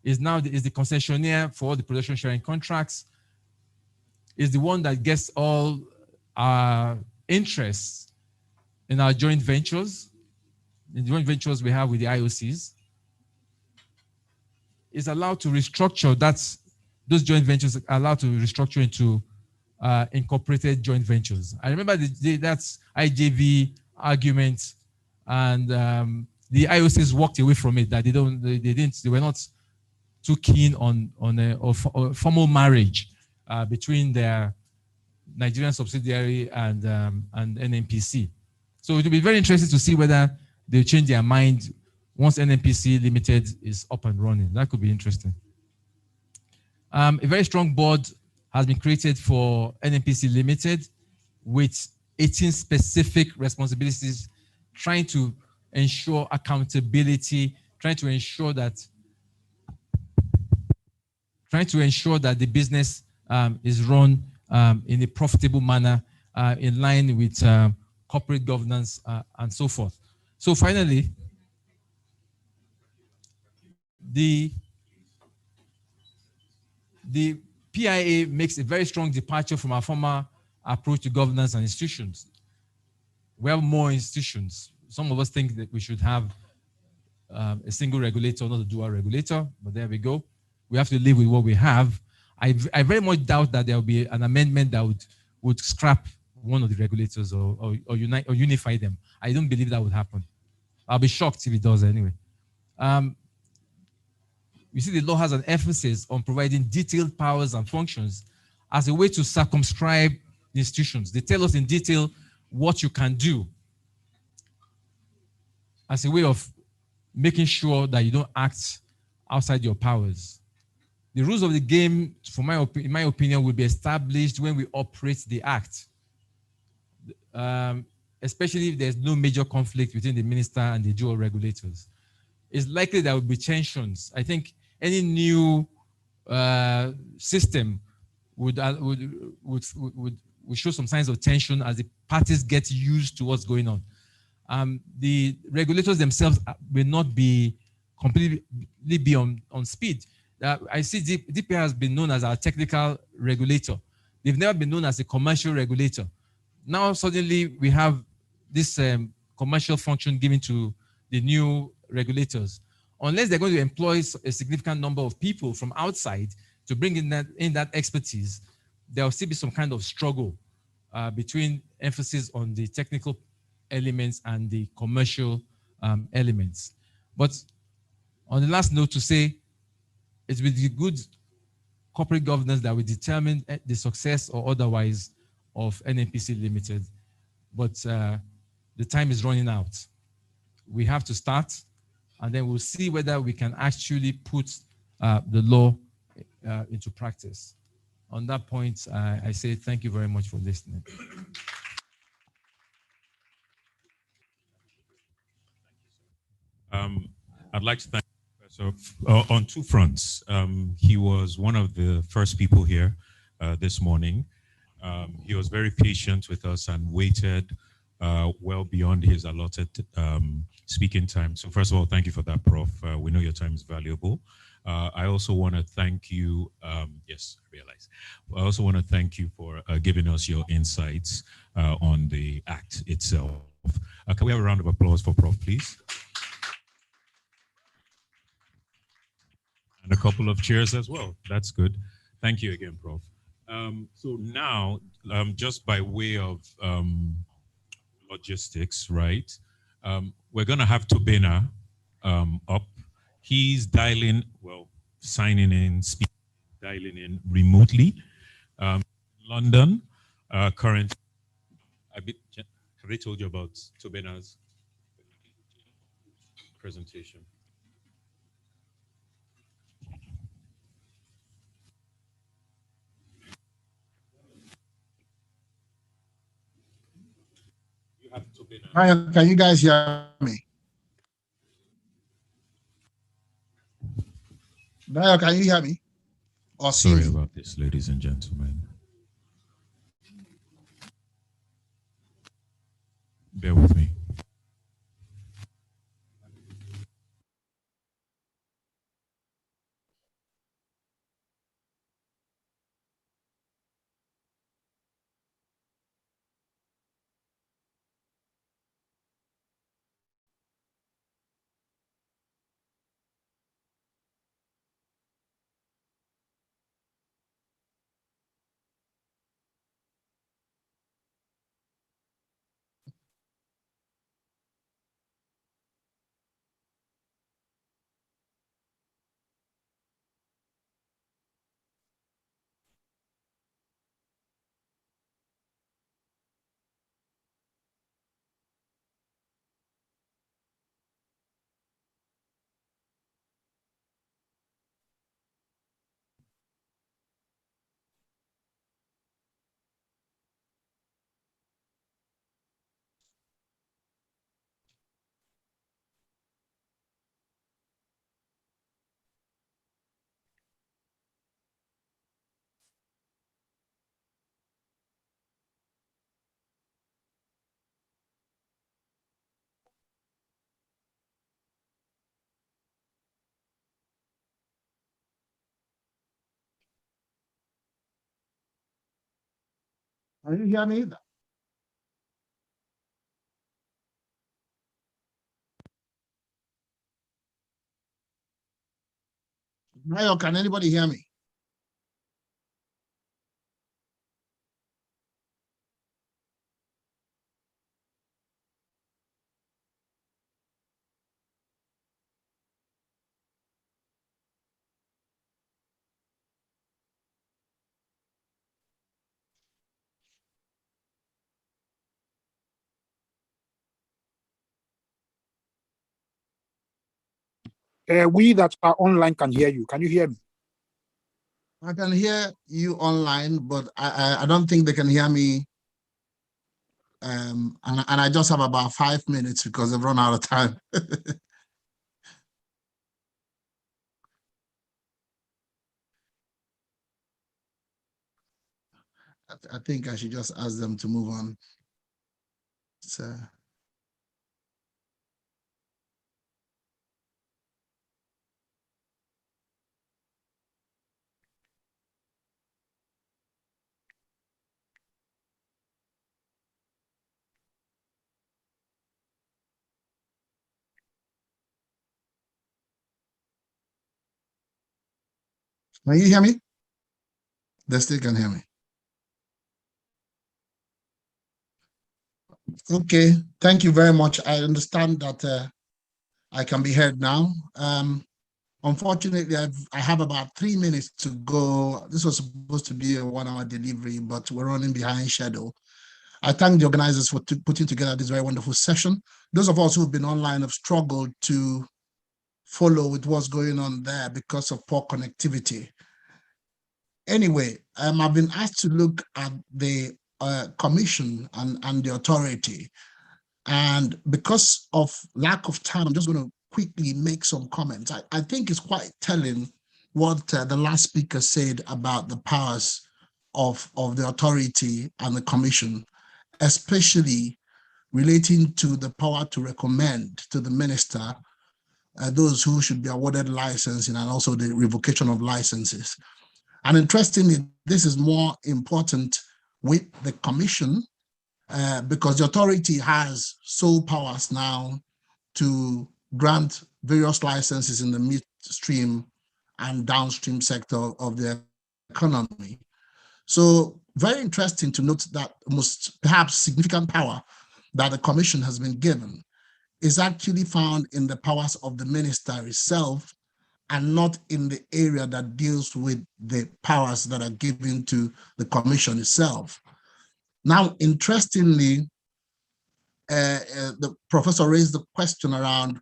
is the concessionaire for all the production sharing contracts, is the one that gets all our interests in our joint ventures, in the joint ventures we have with the IOCs, is allowed to restructure those joint ventures are allowed to restructure into incorporated joint ventures. I remember that's IJV argument, and the IOCs walked away from it, that they were not too keen on a formal marriage between their Nigerian subsidiary and NNPC. So it will be very interesting to see whether they'll change their mind once NNPC Limited is up and running. That could be interesting. A very strong board has been created for NNPC Limited with 18 specific responsibilities, trying to ensure accountability, trying to ensure that the business is run in a profitable manner, in line with corporate governance and so forth. So finally, the PIA makes a very strong departure from our former approach to governance and institutions. We have more institutions. Some of us think that we should have a single regulator, not a dual regulator, but there we go. We have to live with what we have. I very much doubt that there will be an amendment that would scrap one of the regulators or unify them. I don't believe that would happen. I'll be shocked if it does anyway. You see, the law has an emphasis on providing detailed powers and functions as a way to circumscribe the institutions. They tell us in detail what you can do as a way of making sure that you don't act outside your powers. The rules of the game, in my opinion, will be established when we operate the act, especially if there's no major conflict between the minister and the dual regulators. It's likely there will be tensions. I think any new system would show some signs of tension as the parties get used to what's going on. The regulators themselves will not be completely be on speed. I see DPI has been known as our technical regulator. They've never been known as a commercial regulator. Now suddenly we have this commercial function given to the new regulators. Unless they're going to employ a significant number of people from outside to bring in that expertise, there will still be some kind of struggle between emphasis on the technical elements and the commercial elements. But on the last note, to say, it's with the good corporate governance that will determine the success or otherwise of NNPC Limited. But the time is running out. We have to start, and then we'll see whether we can actually put the law into practice. On that point, I say thank you very much for listening. I'd like to thank the professor on two fronts. He was one of the first people here this morning. He was very patient with us and waited well beyond his allotted speaking time. So first of all, thank you for that, Prof. We know your time is valuable. I also want to thank you. Yes, I realize. I also want to thank you for giving us your insights on the act itself. Can we have a round of applause for Prof, please? And a couple of cheers as well. That's good. Thank you again, Prof. So now, just by way of logistics, right? We're going to have Tobena up. He's dialing, well, signing in, dialing in remotely. London, current. Have they told you about Tobena's presentation? Hi, can you guys hear me? Dayo, can you hear me? Or Sorry about this, ladies and gentlemen. Bear with me. Can you hear me? Mayo, can anybody hear me? We that are online can hear you. Can you hear me? I can hear you online, but I don't think they can hear me. And I just have about 5 minutes because they've run out of time. I think I should just ask them to move on. So. Can you hear me? They still can hear me. Okay, thank you very much. I understand that I can be heard now. Unfortunately, I have about 3 minutes to go. This was supposed to be a 1-hour delivery, but we're running behind schedule. I thank the organizers for putting together this very wonderful session. Those of us who've been online have struggled to follow with what's going on there because of poor connectivity. Anyway, I've been asked to look at the commission and the authority. And because of lack of time, I'm just going to quickly make some comments. I think it's quite telling what the last speaker said about the powers of the authority and the commission, especially relating to the power to recommend to the minister those who should be awarded licensing and also the revocation of licenses. And interestingly, this is more important with the commission because the authority has sole powers now to grant various licenses in the midstream and downstream sector of the economy. So very interesting to note that most perhaps significant power that the commission has been given is actually found in the powers of the minister itself and not in the area that deals with the powers that are given to the commission itself. Now, interestingly, the professor raised the question around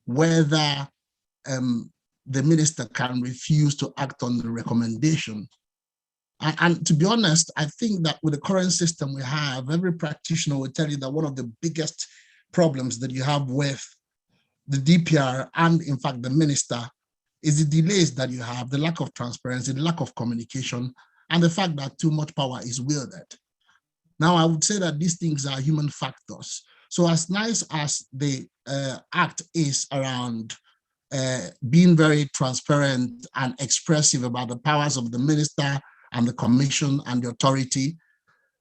whether the minister can refuse to act on the recommendation. And to be honest, I think that with the current system we have, every practitioner will tell you that one of the biggest problems that you have with the DPR and in fact the minister is the delays that you have, the lack of transparency, the lack of communication, and the fact that too much power is wielded. Now, I would say that these things are human factors. So as nice as the act is around being very transparent and expressive about the powers of the minister and the commission and the authority,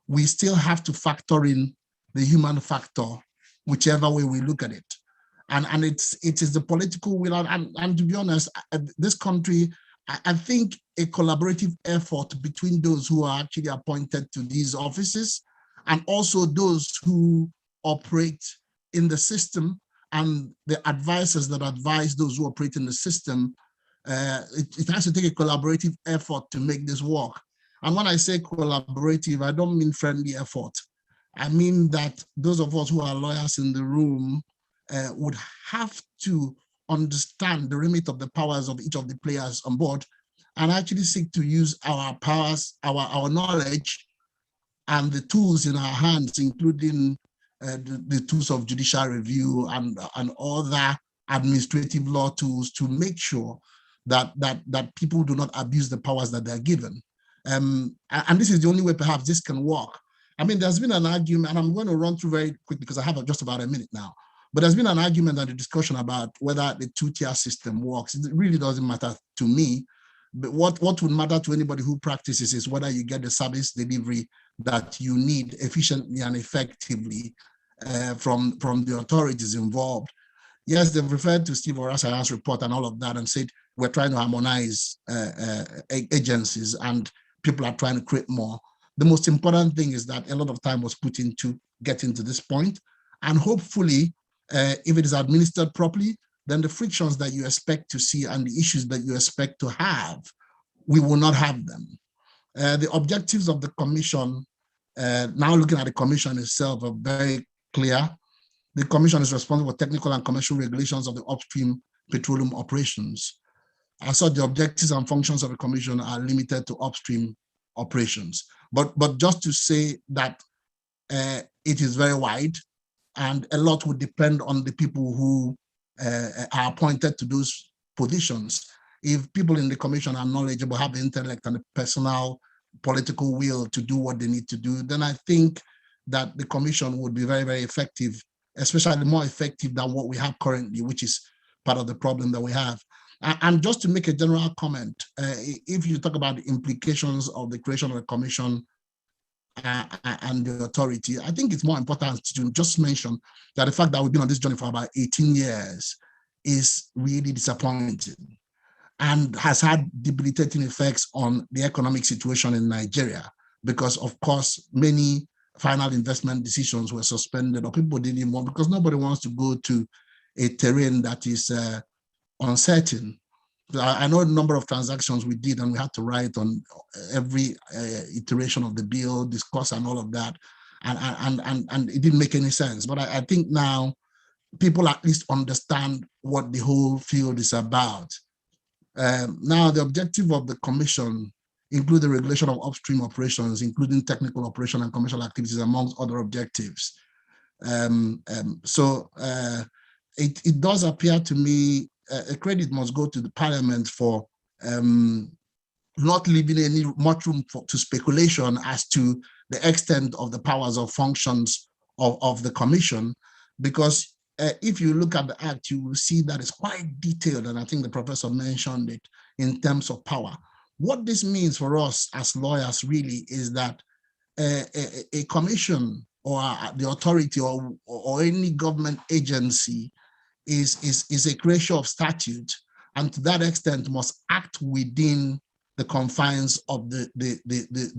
we still have to factor in the human factor, whichever way we look at it. And it is the political will. And to be honest, this country, I think a collaborative effort between those who are actually appointed to these offices and also those who operate in the system and the advisors that advise those who operate in the system, it has to take a collaborative effort to make this work. And when I say collaborative, I don't mean friendly effort. I mean that those of us who are lawyers in the room would have to understand the remit of the powers of each of the players on board and actually seek to use our powers, our knowledge, and the tools in our hands, including the tools of judicial review and other administrative law tools to make sure that people do not abuse the powers that they're given. And this is the only way perhaps this can work. I mean, there's been an argument, and I'm going to run through very quick because I have just about a minute now. But there's been an argument and a discussion about whether the two-tier system works. It really doesn't matter to me. But what would matter to anybody who practices is whether you get the service delivery that you need efficiently and effectively from the authorities involved. Yes, they've referred to Steve Orasaya's report and all of that and said, we're trying to harmonize agencies and people are trying to create more. The most important thing is that a lot of time was put into getting to this point. And hopefully, if it is administered properly, then the frictions that you expect to see and the issues that you expect to have, we will not have them. The objectives of the commission, now looking at the commission itself, are very clear. The commission is responsible for technical and commercial regulations of the upstream petroleum operations. As such, the objectives and functions of the commission are limited to upstream operations. But just to say that it is very wide, and a lot would depend on the people who are appointed to those positions. If people in the commission are knowledgeable, have the intellect and the personal political will to do what they need to do, then I think that the commission would be very, very effective, especially more effective than what we have currently, which is part of the problem that we have. And just to make a general comment, if you talk about the implications of the creation of a commission and the authority, I think it's more important to just mention that the fact that we've been on this journey for about 18 years is really disappointing and has had debilitating effects on the economic situation in Nigeria, because of course, many final investment decisions were suspended or people didn't even want, because nobody wants to go to a terrain that is uncertain. I know a number of transactions we did and we had to write on every iteration of the bill, discuss and all of that. And it didn't make any sense. But I think now people at least understand what the whole field is about. Now, the objective of the commission include the regulation of upstream operations, including technical operation and commercial activities, amongst other objectives. It does appear to me a credit must go to the parliament for not leaving any much room to speculation as to the extent of the powers or functions of the commission, because if you look at the act, you will see that it's quite detailed, and I think the professor mentioned it in terms of power. What this means for us as lawyers really is that a commission or the authority or any government agency is a creature of statute, and to that extent must act within the confines of the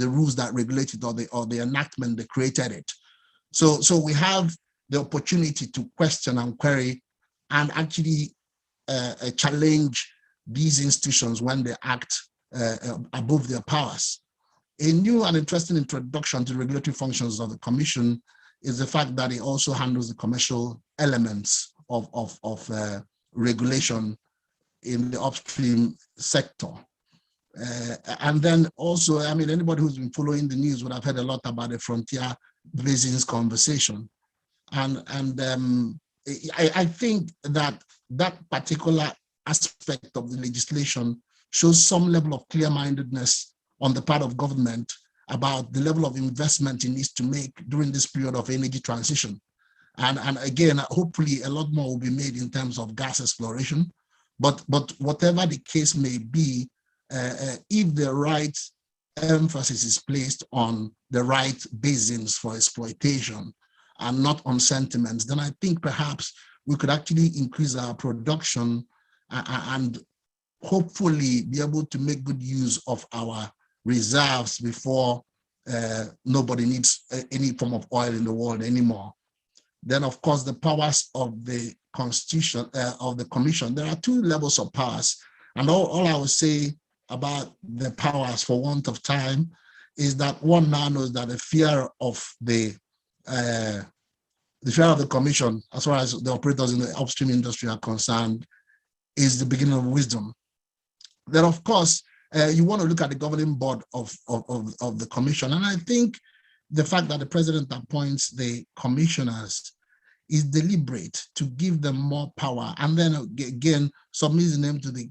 rules that regulate it or the enactment that created it. So we have the opportunity to question and query and actually challenge these institutions when they act above their powers. A new and interesting introduction to the regulatory functions of the commission is the fact that it also handles the commercial elements of regulation in the upstream sector. And then also, I mean, anybody who's been following the news would have heard a lot about the frontier basins conversation. And I think that particular aspect of the legislation shows some level of clear-mindedness on the part of government about the level of investment it needs to make during this period of energy transition. And again, hopefully a lot more will be made in terms of gas exploration. But whatever the case may be, if the right emphasis is placed on the right basins for exploitation and not on sentiments, then I think perhaps we could actually increase our production and hopefully be able to make good use of our reserves before nobody needs any form of oil in the world anymore. Then, of course, the powers of the constitution of the commission. There are two levels of powers, and all I would say about the powers, for want of time, is that one now knows that the fear of the commission, as far as the operators in the upstream industry are concerned, is the beginning of wisdom. Then, of course, you want to look at the governing board of the commission, and I think the fact that the president appoints the commissioners is deliberate to give them more power, and then again submits them to the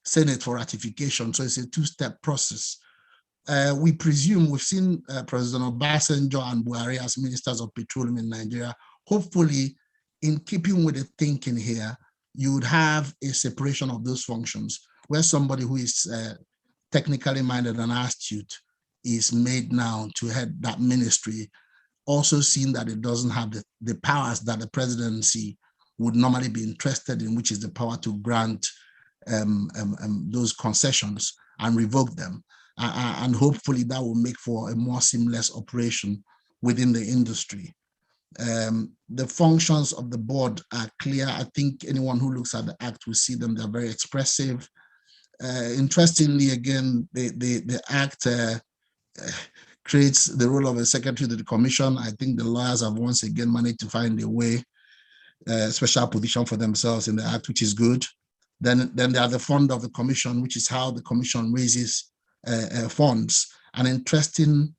Senate for ratification. So it's a two-step process. We presume we've seen President Obasanjo and Buhari as ministers of petroleum in Nigeria. Hopefully, in keeping with the thinking here, you would have a separation of those functions where somebody who is technically minded and astute is made now to head that ministry, also seeing that it doesn't have the powers that the presidency would normally be interested in, which is the power to grant those concessions and revoke them. And hopefully that will make for a more seamless operation within the industry. The functions of the board are clear. I think anyone who looks at the act will see them. They're very expressive. Interestingly, again, the act creates the role of a secretary to the commission. I think the lawyers have once again managed to find a way, special position for themselves in the act, which is good. Then they are the fund of the commission, which is how the commission raises funds. An interesting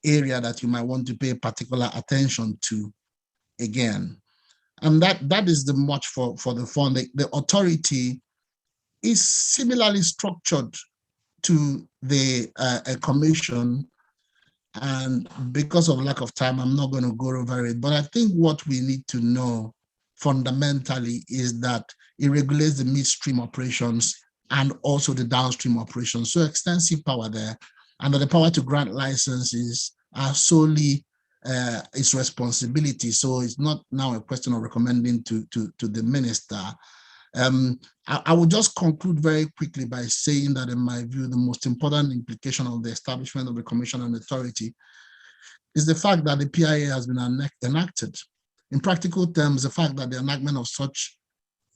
area that you might want to pay particular attention to again. And that is the much for the fund. The authority is similarly structured to the commission. And because of lack of time, I'm not going to go over it. But I think what we need to know fundamentally is that it regulates the midstream operations and also the downstream operations. So extensive power there. And that the power to grant licenses are solely its responsibility. So it's not now a question of recommending to the minister. I will just conclude very quickly by saying that in my view, the most important implication of the establishment of the Commission and Authority is the fact that the PIA has been enacted. In practical terms, the fact that the enactment of such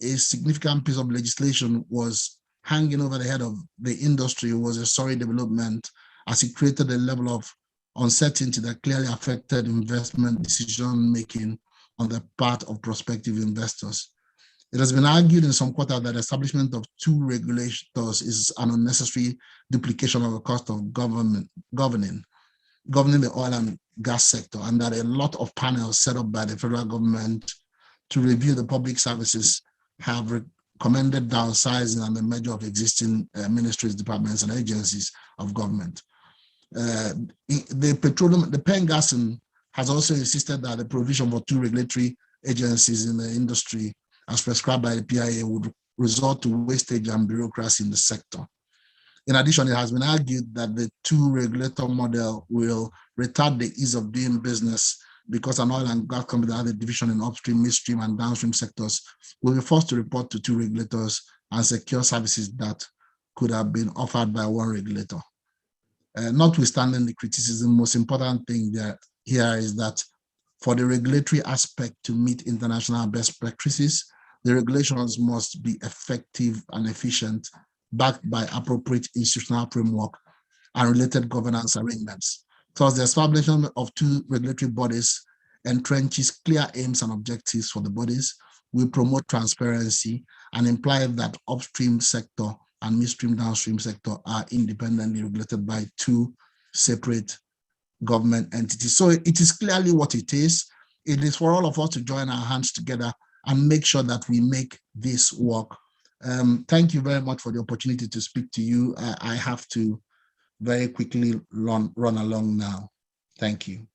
a significant piece of legislation was hanging over the head of the industry was a sorry development, as it created a level of uncertainty that clearly affected investment decision-making on the part of prospective investors. It has been argued in some quarters that the establishment of two regulators is an unnecessary duplication of the cost of governing the oil and gas sector, and that a lot of panels set up by the federal government to review the public services have recommended downsizing and the merger of existing ministries, departments, and agencies of government. The Petroleum, the PENGASN has also insisted that the provision for two regulatory agencies in the industry as prescribed by the PIA would result to wastage and bureaucracy in the sector. In addition, it has been argued that the two regulator model will retard the ease of doing business because an oil and gas company that has a division in upstream, midstream, and downstream sectors will be forced to report to two regulators and secure services that could have been offered by one regulator. Notwithstanding the criticism, most important thing here is that for the regulatory aspect to meet international best practices, the regulations must be effective and efficient, backed by appropriate institutional framework and related governance arrangements. Thus, the establishment of two regulatory bodies entrenches clear aims and objectives for the bodies, will promote transparency, and imply that upstream sector and midstream downstream sector are independently regulated by two separate government entities. So it is clearly what it is. It is for all of us to join our hands together and make sure that we make this work. Thank you very much for the opportunity to speak to you. I have to very quickly run along now. Thank you.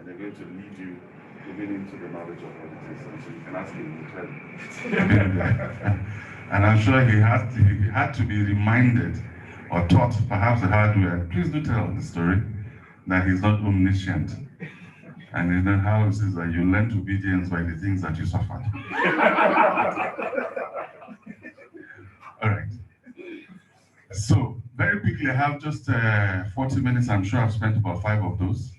and they're going to lead you even into the knowledge of politics, and so you can ask him clearly. And I'm sure he had to be reminded or taught, perhaps the hard way. Please do tell the story that he's not omniscient. And you know how it says that you learn obedience by the things that you suffered. All right. So very quickly, I have just 40 minutes. I'm sure I've spent about 5 of those.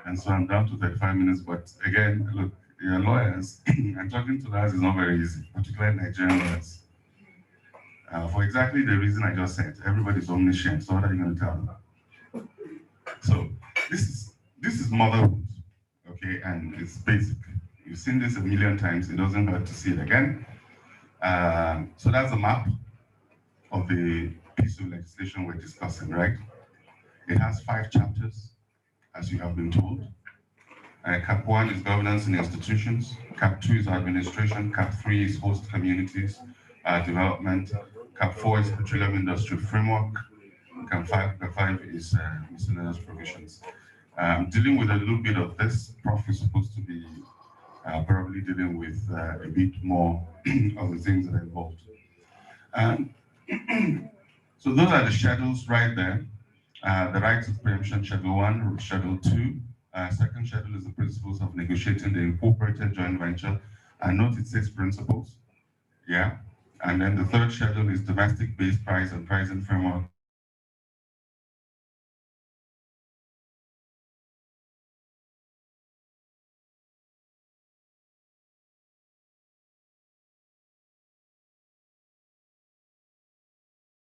And so I'm down to 35 minutes. But again, look, you're lawyers, and talking to lawyers is not very easy, particularly Nigerian lawyers. For exactly the reason I just said, everybody's omniscient. So what are you going to tell them? So this is motherhood, okay, and it's basic. You've seen this a million times. It doesn't hurt to see it again. So that's a map of the piece of legislation we're discussing, right? It has 5 chapters, as you have been told. Cap 1 is governance in institutions. Cap 2 is administration. Cap 3 is host communities development. Cap 4 is petroleum industry framework. Cap 5 is miscellaneous provisions. Dealing with a little bit of this, Prof is supposed to be probably dealing with a bit more of the things that are involved. So those are the schedules right there. The rights of preemption, Schedule 1, Schedule 2. Second schedule is the principles of negotiating the incorporated joint venture. And note it says principles. Yeah. And then the third schedule is domestic-based price and pricing framework.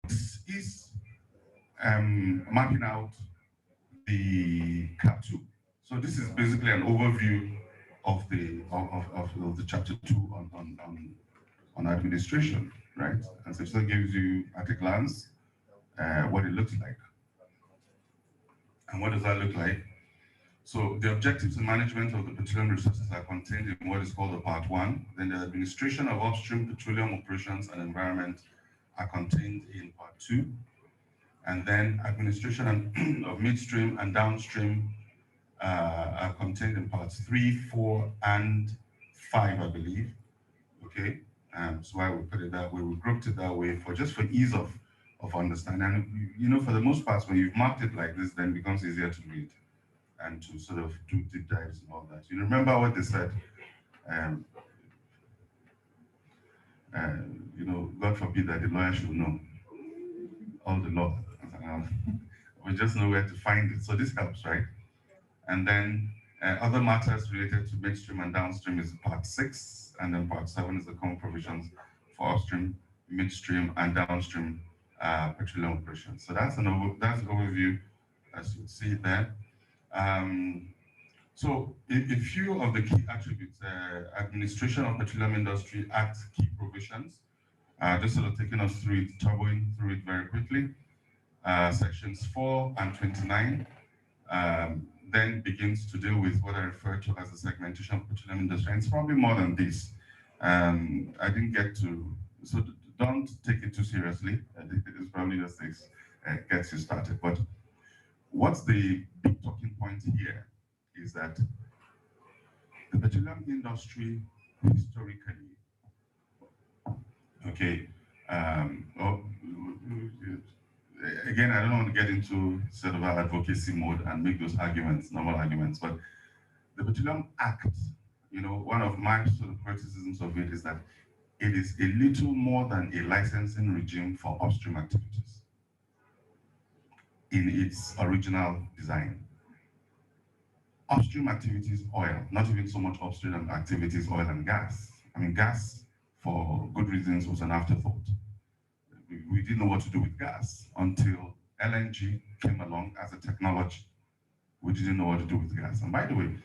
This is mapping out the Cap 2. So this is basically an overview of the chapter 2 on administration, right? And so it gives you at a glance what it looks like. And what does that look like? So the objectives and management of the petroleum resources are contained in what is called the Part 1. Then the administration of upstream petroleum operations and environment are contained in Part 2. And then administration of midstream and downstream are contained in Parts 3, 4, and 5, I believe. Okay, that's why we put it that way. We grouped it that way for ease of understanding. And you know, for the most part, when you've mapped it like this, then it becomes easier to read and to sort of do deep dives and all that. You remember what they said? You know, God forbid that the lawyer should know all the law. We just know where to find it. So this helps, right? And then other matters related to midstream and downstream is Part 6, and then Part 7 is the common provisions for upstream, midstream, and downstream petroleum operations. So that's an overview, as you see there. So a few of the key attributes: Administration of Petroleum Industry Act key provisions. Just sort of taking us through it, turboing through it very quickly. Sections 4 and 29. Then begins to deal with what I refer to as the segmentation of petroleum industry. And it's probably more than this. I didn't get to, so don't take it too seriously. It's probably just gets you started. But what's the big talking point here is that the petroleum industry historically, okay, again, I don't want to get into sort of advocacy mode and make those arguments, normal arguments, but the Petroleum Act, you know, one of my sort of criticisms of it is that it is a little more than a licensing regime for upstream activities in its original design. Upstream activities, oil, not even so much upstream activities, oil and gas. I mean, gas, for good reasons, was an afterthought. We didn't know what to do with gas until LNG came along as a technology. We didn't know what to do with gas. And by the way,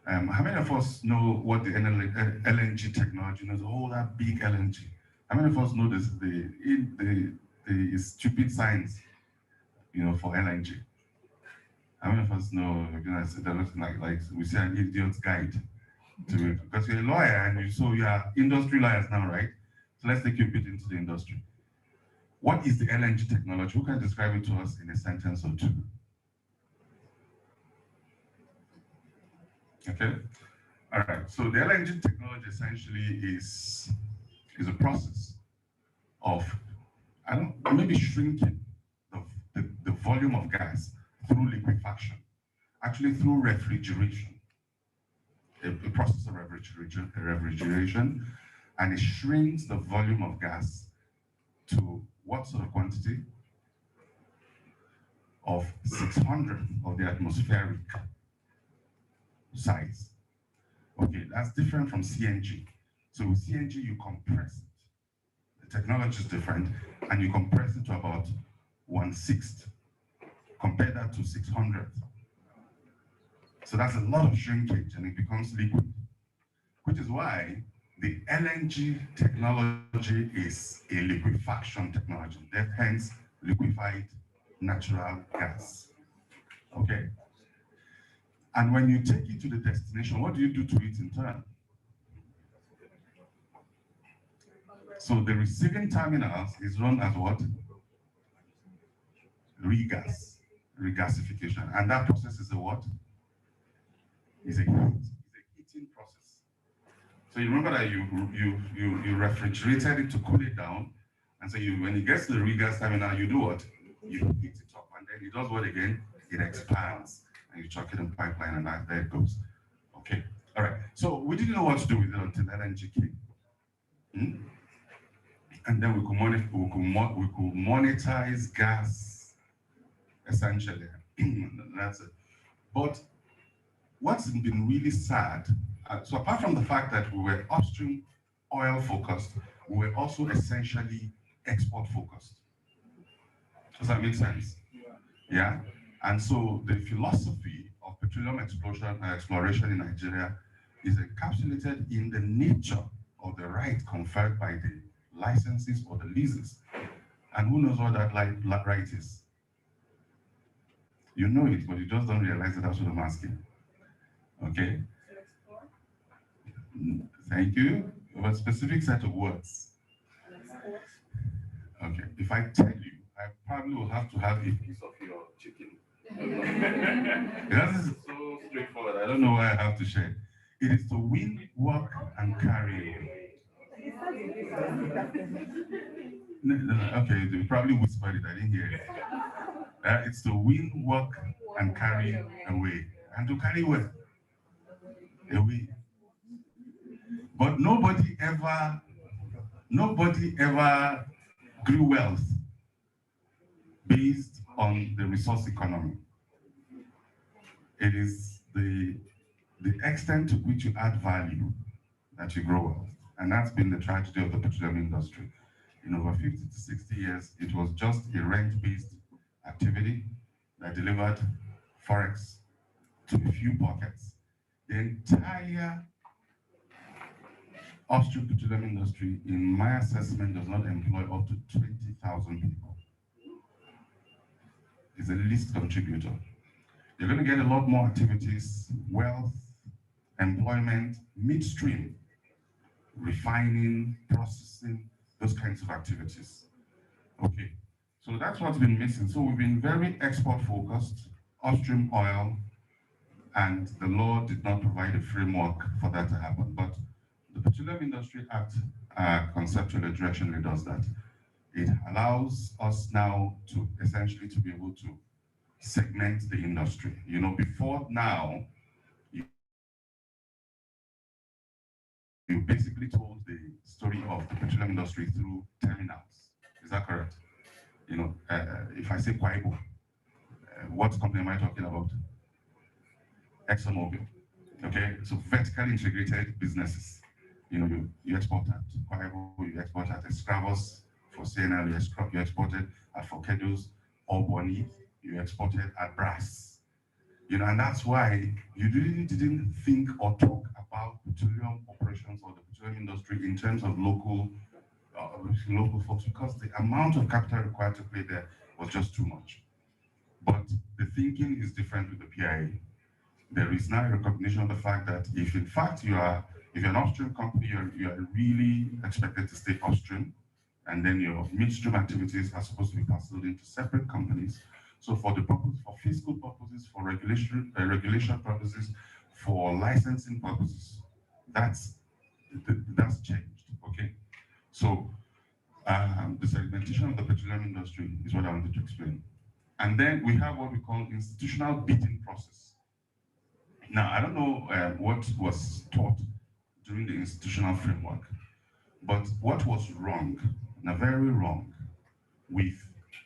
how many of us know what the LNG technology is? Oh, that big LNG. How many of us know this, the stupid science, you know, for LNG? How many of us know, you know, they're looking like we see an idiot's guide to it? Because you're a lawyer and you are industry lawyers now, right? So let's take you a bit into the industry. What is the LNG technology? Who can describe it to us in a sentence or two? Okay. All right. So the LNG technology essentially is a process of maybe shrinking the volume of gas through liquefaction, actually through refrigeration, a process of refrigeration, and it shrinks the volume of gas to what sort of quantity? Of 600 of the atmospheric size. Okay, that's different from CNG. So with CNG, you compress it. The technology is different, and you compress it to about 1/6. Compare that to 600. So that's a lot of shrinkage, and it becomes liquid, which is why the LNG technology is a liquefaction technology, hence liquefied natural gas. Okay? And when you take it to the destination, what do you do to it in turn? So the receiving terminals is run as what? Regasification. And that process is a what? Is a heating process. So you remember that you refrigerated it to cool it down. And so when it gets to the regas terminal, you do what? You heat it up. And then it does what again? It expands. And you chuck it in the pipeline, and there it goes. Okay. All right. So we didn't know what to do with it until LNG came. And then we could monetize gas, essentially. That's it. But what's been really sad, so apart from the fact that we were upstream oil focused, we were also essentially export focused. Does that make sense? Yeah. And so the philosophy of petroleum exploration in Nigeria is encapsulated in the nature of the right conferred by the licenses or the leases. And who knows what that right is? You know it, but you just don't realize it. That's what I'm asking. Okay? Thank you. A specific set of words. Okay. If I tell you, I probably will have to have a piece of your chicken. This is so straightforward. I don't know why I have to share. It is to win, work, and carry away. Okay, they probably whispered it. I didn't hear it. It's to win, work, and carry away. And to carry where? Away. But nobody ever grew wealth based on the resource economy. It is the extent to which you add value that you grow wealth. And that's been the tragedy of the petroleum industry. In over 50 to 60 years, it was just a rent-based activity that delivered forex to a few pockets. The entire upstream petroleum industry, in my assessment, does not employ up to 20,000 people. It's the least contributor. You're going to get a lot more activities, wealth, employment, midstream, refining, processing, those kinds of activities. Okay, so that's what's been missing. So we've been very export focused, upstream oil, and the law did not provide a framework for that to happen. But the Petroleum Industry Act conceptually, directionally does that. It allows us now to essentially to be able to segment the industry. You know, before now, you basically told the story of the petroleum industry through terminals. Is that correct? You know, if I say Kwaibo, what company am I talking about? ExxonMobil. Okay, so vertically integrated businesses. You know, you export at Kwaibo, you export at Escravos, for CNL, you exported at Fokedos, or Boni, you exported at Brass. You know, and that's why you really didn't think or talk about petroleum operations or the petroleum industry in terms of local folks, because the amount of capital required to play there was just too much. But the thinking is different with the PIA. There is now a recognition of the fact that if in fact if you're an upstream company, you are really expected to stay upstream, and then your midstream activities are supposed to be parceled into separate companies. So for the purpose, for fiscal purposes, for regulation purposes, for licensing purposes. That's changed, okay? So the segmentation of the petroleum industry is what I wanted to explain. And then we have what we call institutional bidding process. Now, I don't know what was taught during the institutional framework, but what was wrong, and very wrong, with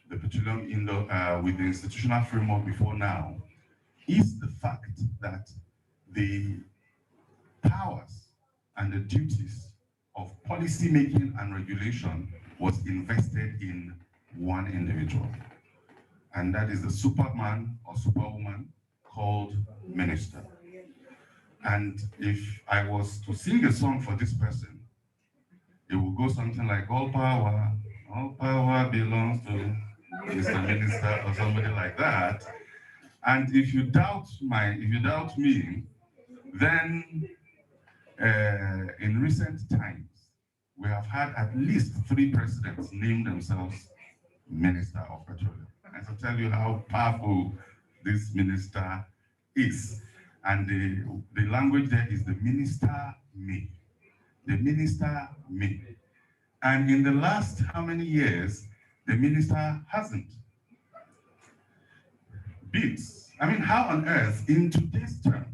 the petroleum with the institutional framework before now, is the fact that the powers and the duties of policy making and regulation was invested in one individual. And that is the superman or superwoman called minister. And if I was to sing a song for this person, it would go something like, all power belongs to Mr. Minister, or somebody like that. And if you doubt me, then in recent times, we have had at least 3 presidents name themselves Minister of Petroleum. And to tell you how powerful this minister is. And the language there is the minister me. The minister me. And in the last how many years, the minister hasn't. Bids. I mean, how on earth, in today's terms,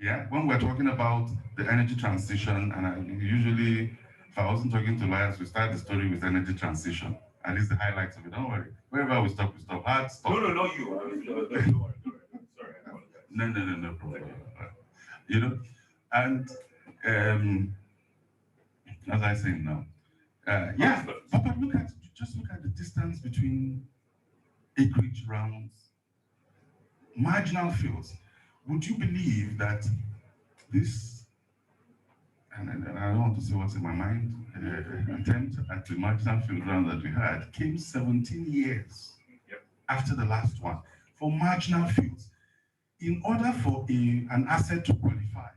yeah, when we're talking about the energy transition, and usually, if I wasn't talking to lawyers, we start the story with energy transition. At least the highlights of it. Don't worry. Wherever we stop, we stop. Hard stop. No, not you. Sorry. No problem. You know, and as I say now, yeah, but just look at the distance between acreage rounds, marginal fields. Would you believe that this, and I don't want to say what's in my mind, attempt at the marginal field round that we had came 17 years after the last one for marginal fields. In order for an asset to qualify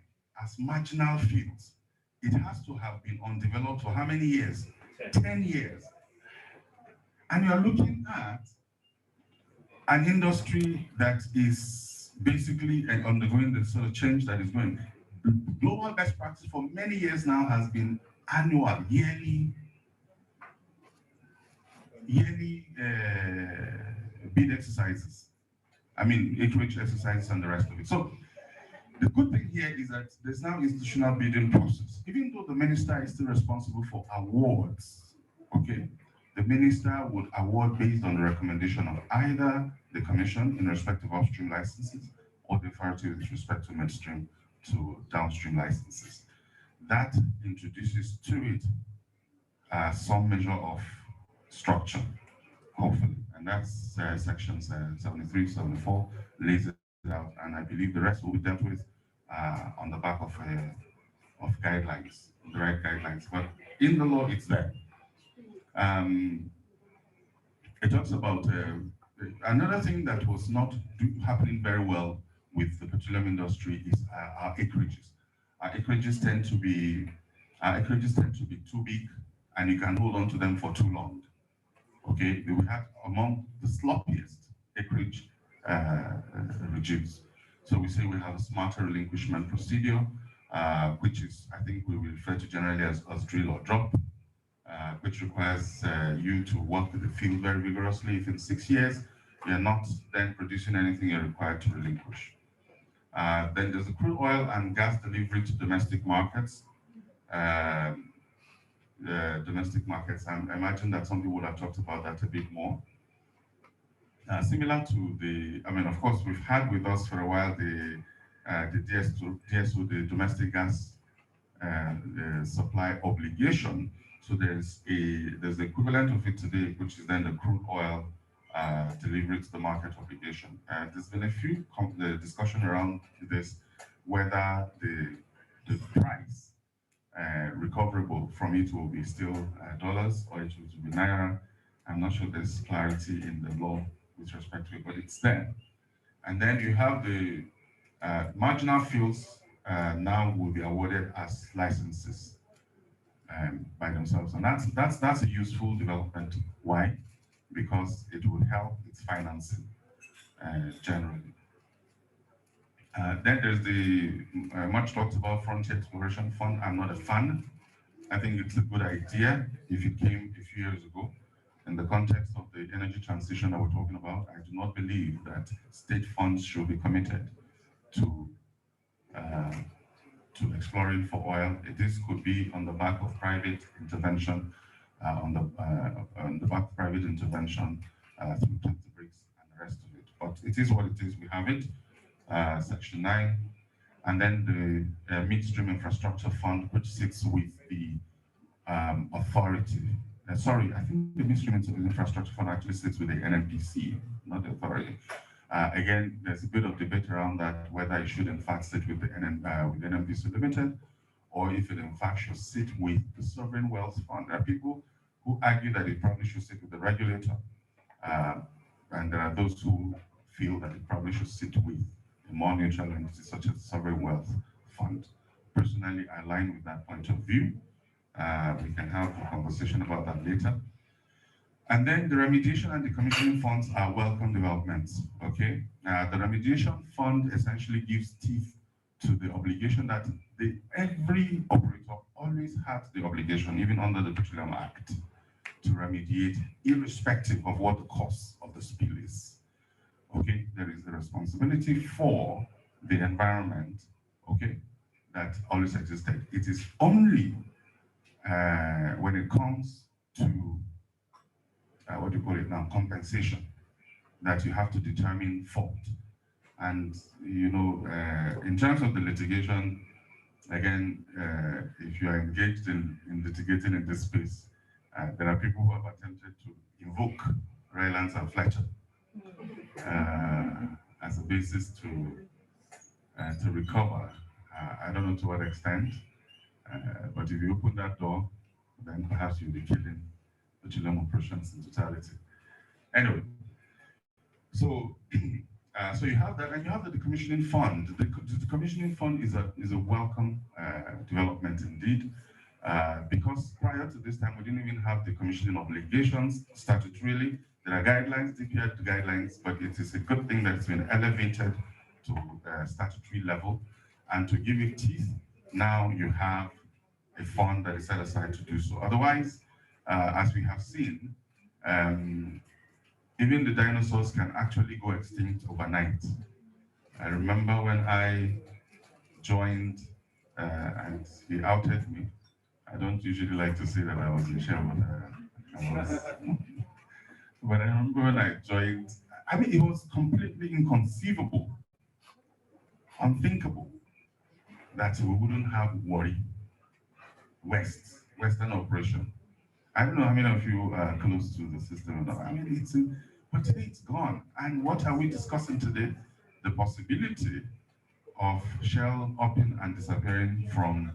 as marginal fields, it has to have been undeveloped for how many years? 10 years. And you're looking at an industry that is basically undergoing the sort of change that is going. Global best practice for many years now has been annual, yearly bid exercises. I mean, acreage exercises and the rest of it. So the good thing here is that there's now institutional bidding process. Even though the minister is still responsible for awards, okay, the minister would award based on the recommendation of either the commission in respect of upstream licenses or the authority with respect to midstream to downstream licenses. That introduces to it some measure of structure, hopefully. And that's sections 73, 74 lays it out, and I believe the rest will be dealt with on the back of guidelines, the right guidelines. But in the law, it's there. It talks about another thing that was not happening very well with the petroleum industry is our acreages. Our acreages tend to be too big, and you can hold on to them for too long. Okay, we have among the sloppiest acreage regimes. So we say we have a smarter relinquishment procedure, which is, I think we will refer to generally as drill or drop, which requires you to work with the field very vigorously. If in 6 years you're not then producing anything, you're required to relinquish. Then there's the crude oil and gas delivery to domestic markets. Domestic markets, I imagine that some people would have talked about that a bit more. Similar to the, I mean, of course, we've had with us for a while the DSO, the domestic gas supply obligation. So there's the equivalent of it today, which is then the crude oil delivery to the market obligation. There's been a few discussion around this, whether the price recoverable from it will be still dollars or it will be naira. I'm not sure there's clarity in the law with respect to it, but it's there. And then you have the marginal fields now will be awarded as licenses by themselves, and that's a useful development. Why? Because it will help its financing generally. Then there's the much talked about Frontier Exploration Fund. I'm not a fan. I think it's a good idea if it came a few years ago. In the context of the energy transition that we're talking about, I do not believe that state funds should be committed to exploring for oil. This could be on the back of private intervention, on the back of private intervention through tax breaks and the rest of it. But it is what it is. We have it, Section 9, and then the Midstream Infrastructure Fund, which sits with the authority. Sorry, I think the Midstream Infrastructure Fund actually sits with the NNPC, not the authority. Again, there's a bit of debate around that, whether it should in fact sit with the NNPC Limited, or if it in fact should sit with the Sovereign Wealth Fund. There are people who argue that it probably should sit with the regulator, and there are those who feel that it probably should sit with a more neutral entity such as the Sovereign Wealth Fund. Personally, I align with that point of view. We can have a conversation about that later. And then the remediation and decommissioning funds are welcome developments, okay? The remediation fund essentially gives teeth to the obligation that every operator always has the obligation, even under the Petroleum Act, to remediate irrespective of what the cost of the spill is, okay? There is a responsibility for the environment, okay, that always existed. It is only when it comes to what do you call it now, compensation, that you have to determine fault. And, you know, in terms of the litigation, again, if you are engaged in litigating in this space, there are people who have attempted to invoke Rylance and Fletcher as a basis to recover. I don't know to what extent, but if you open that door, then perhaps you'll be killing petroleum operations in totality. Anyway, so so you have that, and you have the decommissioning fund. The decommissioning fund is a welcome development indeed, because prior to this time we didn't even have decommissioning obligations statutorily. There are guidelines, DPR guidelines, but it is a good thing that it's been elevated to statutory level, and to give it teeth, now you have a fund that is set aside to do so. Otherwise, as we have seen, even the dinosaurs can actually go extinct overnight. I remember when I joined and he outed me. I don't usually like to say that I was in share, but I remember when I joined, I mean, it was completely inconceivable, unthinkable, that we wouldn't have Worry Western operation. I don't know how many of you are close to the system. I mean, but today it's gone. And what are we discussing today? The possibility of Shell upping and disappearing from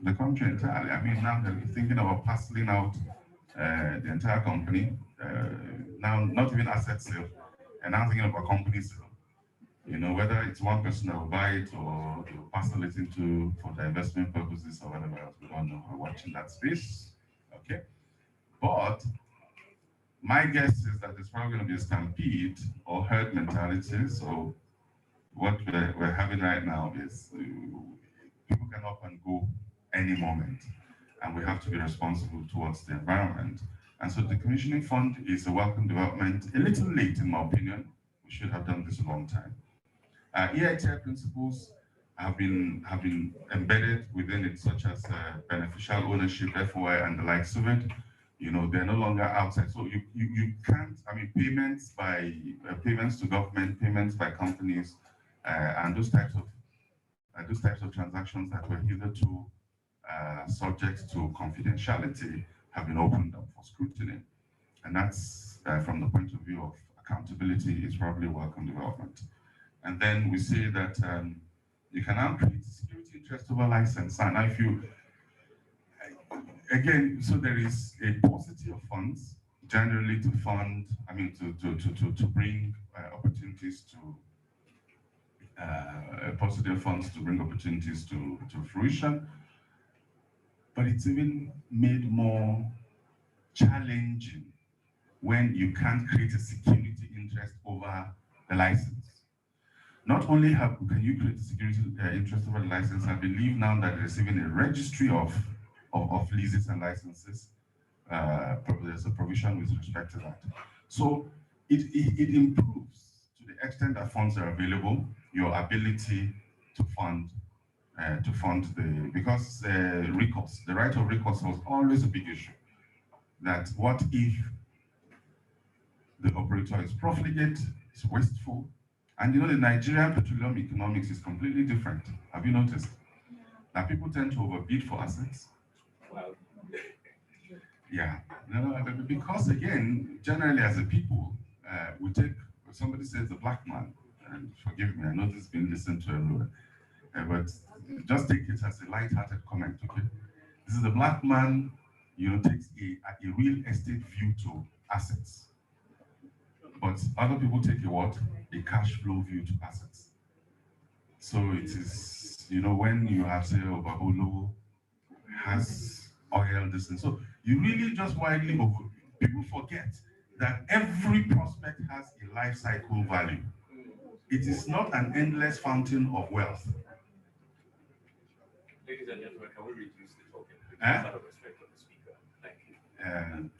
the country entirely. I mean, now they're thinking about parceling out the entire company. Now, not even asset sale, and now thinking about company sale. You know, whether it's one person that will buy it or they'll parcel it into for the investment purposes or whatever else. We don't know. We're watching that space. Okay. But my guess is that there's probably going to be a stampede or herd mentality. So what we're having right now is people can up and go any moment, and we have to be responsible towards the environment. And so the decommissioning fund is a welcome development, a little late in my opinion. We should have done this a long time. EITI principles have been embedded within it, such as beneficial ownership, FOI, and the likes of it. You know, they're no longer outside. So you can't, I mean, payments to government, payments by companies, and those types of transactions that were hitherto subject to confidentiality have been opened up for scrutiny. And that's, from the point of view of accountability, is probably a welcome development. And then we say that you can now create security interest over license. And if you, again, so there is a paucity of funds generally to fund, I mean, to bring opportunities to, paucity of funds to bring opportunities to fruition. But it's even made more challenging when you can't create a security interest over the license. Not only can you create security interest over the license, I believe now that they're receiving a registry of leases and licenses. There's a provision with respect to that. So it improves, to the extent that funds are available, your ability to fund because recourse, the right of recourse was always a big issue. That what if the operator is profligate, is wasteful, and the Nigerian petroleum economics is completely different. Have you noticed? That people tend to overbid for assets. Wow. Yeah, because again, generally as a people, we take, somebody says the black man, and forgive me, I know this has been listened to everywhere, but just take it as a light-hearted comment, okay? This is the black man, takes a real estate view to assets. But other people take a what? A cash flow view to assets. So it is, when you have, say, Babolo has oil, this and so, you really just widely over. People forget that every prospect has a life cycle value. It is not an endless fountain of wealth. Ladies and gentlemen, can we reduce the talking? Out of respect of the speaker. Thank you.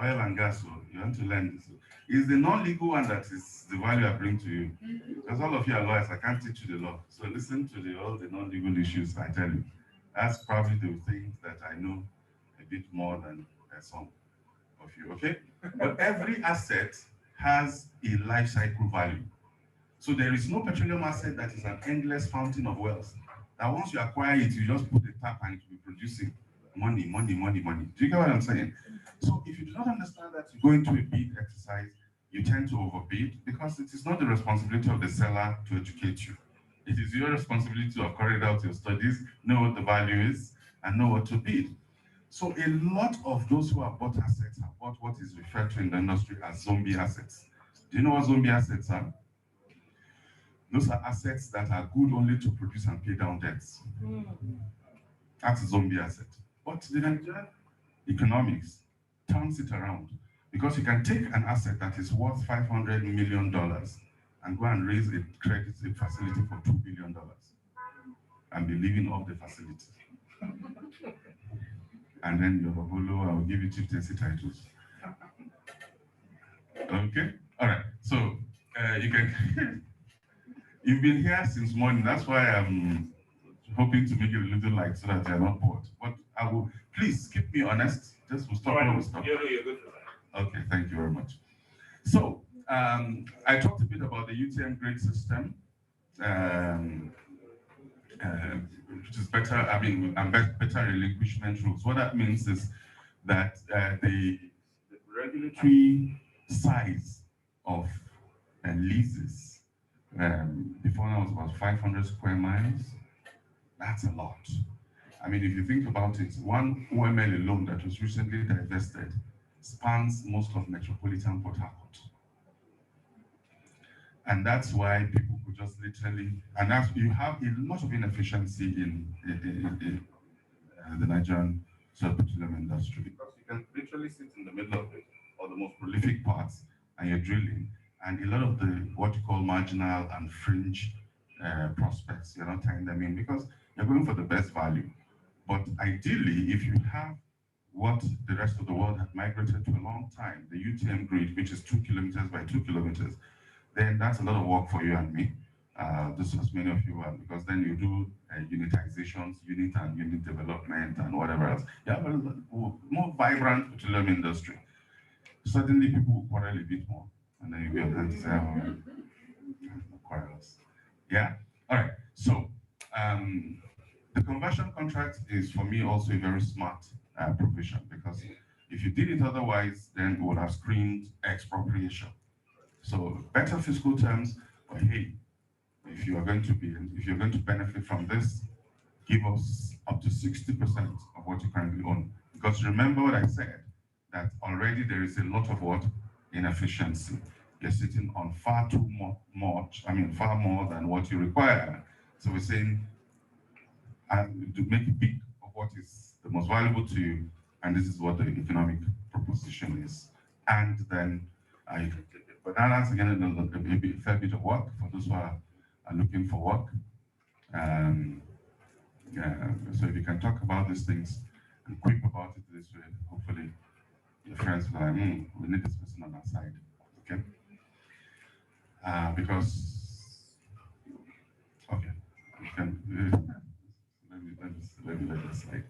Oil and gas, so you want to learn this. It's the non-legal one that is the value I bring to you. Because all of you are lawyers, I can't teach you the law. So listen to all the non-legal issues I tell you. That's probably the things that I know a bit more than some of you, okay? But every asset has a life cycle value. So there is no petroleum asset that is an endless fountain of wealth. That once you acquire it, you just put the tap and it will be producing money, money, money, money. Do you get what I'm saying? So if you do not understand that, you go into a bid exercise, you tend to overbid because it is not the responsibility of the seller to educate you. It is your responsibility to have carried out your studies, know what the value is, and know what to bid. So a lot of those who have bought assets have bought what is referred to in the industry as zombie assets. Do you know what zombie assets are? Those are assets that are good only to produce and pay down debts. That's a zombie asset. But the Nigerian economics turns it around, because you can take an asset that is worth $500 million and go and raise a credit facility for $2 billion and be living off the facility. And then your Babolo, I will give you chieftaincy titles. Okay? All right. So you can. You've been here since morning. That's why I'm hoping to make it a little light so that you're not bored. But I will, please keep me honest. Just we'll stop when we stop. You're good for that. Okay, thank you very much. So I talked a bit about the UTM grade system, which is better, and better relinquishment rules. What that means is that the regulatory size of leases before now was about 500 square miles. That's a lot. I mean, if you think about it, one OML alone that was recently divested spans most of metropolitan Port Harcourt. And that's why people could just literally, and that's, you have a lot of inefficiency in the Nigerian petroleum industry, because you can literally sit in the middle of it, or the most prolific parts, and you're drilling, and a lot of the, what you call marginal and fringe prospects, you're not tying them in because you're going for the best value. But ideally, if you have what the rest of the world had migrated to a long time, the UTM grid, which is 2 kilometers by 2 kilometers, then that's a lot of work for you and me. This as many of you are, because then you do unitizations, unit and unit development and whatever else. You have a more vibrant petroleum industry. Suddenly people will quarrel a bit more. And then you get and say, oh, quarrels. Yeah? All right. So the conversion contract is, for me, also a very smart provision, because if you did it otherwise, then it would have screamed expropriation. So better fiscal terms, but hey, if you're going to benefit from this, give us up to 60% of what you currently own. Because remember what I said, that already there is a lot of what? Inefficiency. You're sitting on far more than what you require. So we're saying, and to make it big of what is the most valuable to you, and this is what the economic proposition is. And then you can take it. But that's again a fair bit of work for those who are are looking for work. So if you can talk about these things and quip about it this way, hopefully your friends will be like, we need this person on our side, okay? Because, okay, you can, let me slide.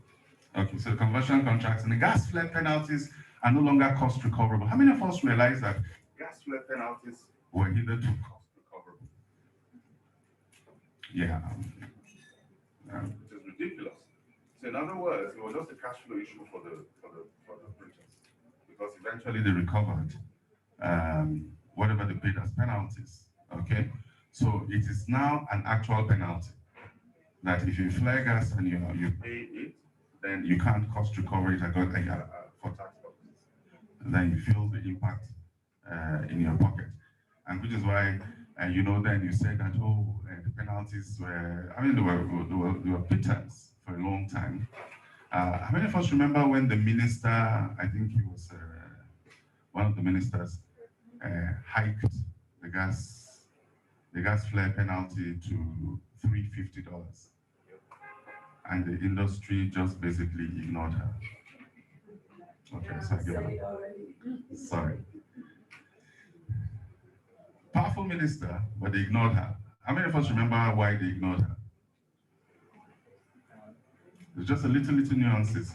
Okay, so the conversion contracts and the gas flare penalties are no longer cost recoverable. How many of us realize that gas flare penalties were hitherto cost recoverable? Yeah, which is ridiculous. So in other words, it was just a cash flow issue for the operators, because eventually they recovered whatever they paid as penalties. Okay, so it is now an actual penalty that if you flare gas and you pay it, then you can't cost recover it for tax purposes. Then you feel the impact in your pocket, and which is why then you said that the penalties were, I mean, they were pittance for a long time. How many of us remember when the minister, I think he was one of the ministers, hiked the gas flare penalty to $350, and the industry just basically ignored her. Okay, so I give her. Sorry. Powerful minister, but they ignored her. How many of us remember why they ignored her? It's just a little nuances,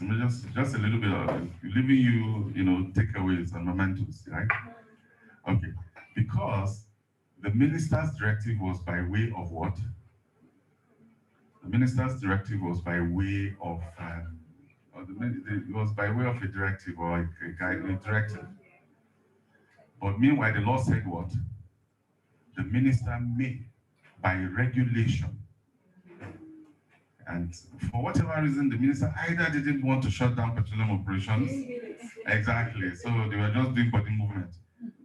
just a little bit of leaving you, takeaways and mementos, right? Okay, because the minister's directive was by way of what? The minister's directive was by way of, it was by way of a directive or a directive. But meanwhile, the law said what? The minister may, by regulation, and for whatever reason, the minister either didn't want to shut down petroleum operations. Exactly. So they were just doing body movement.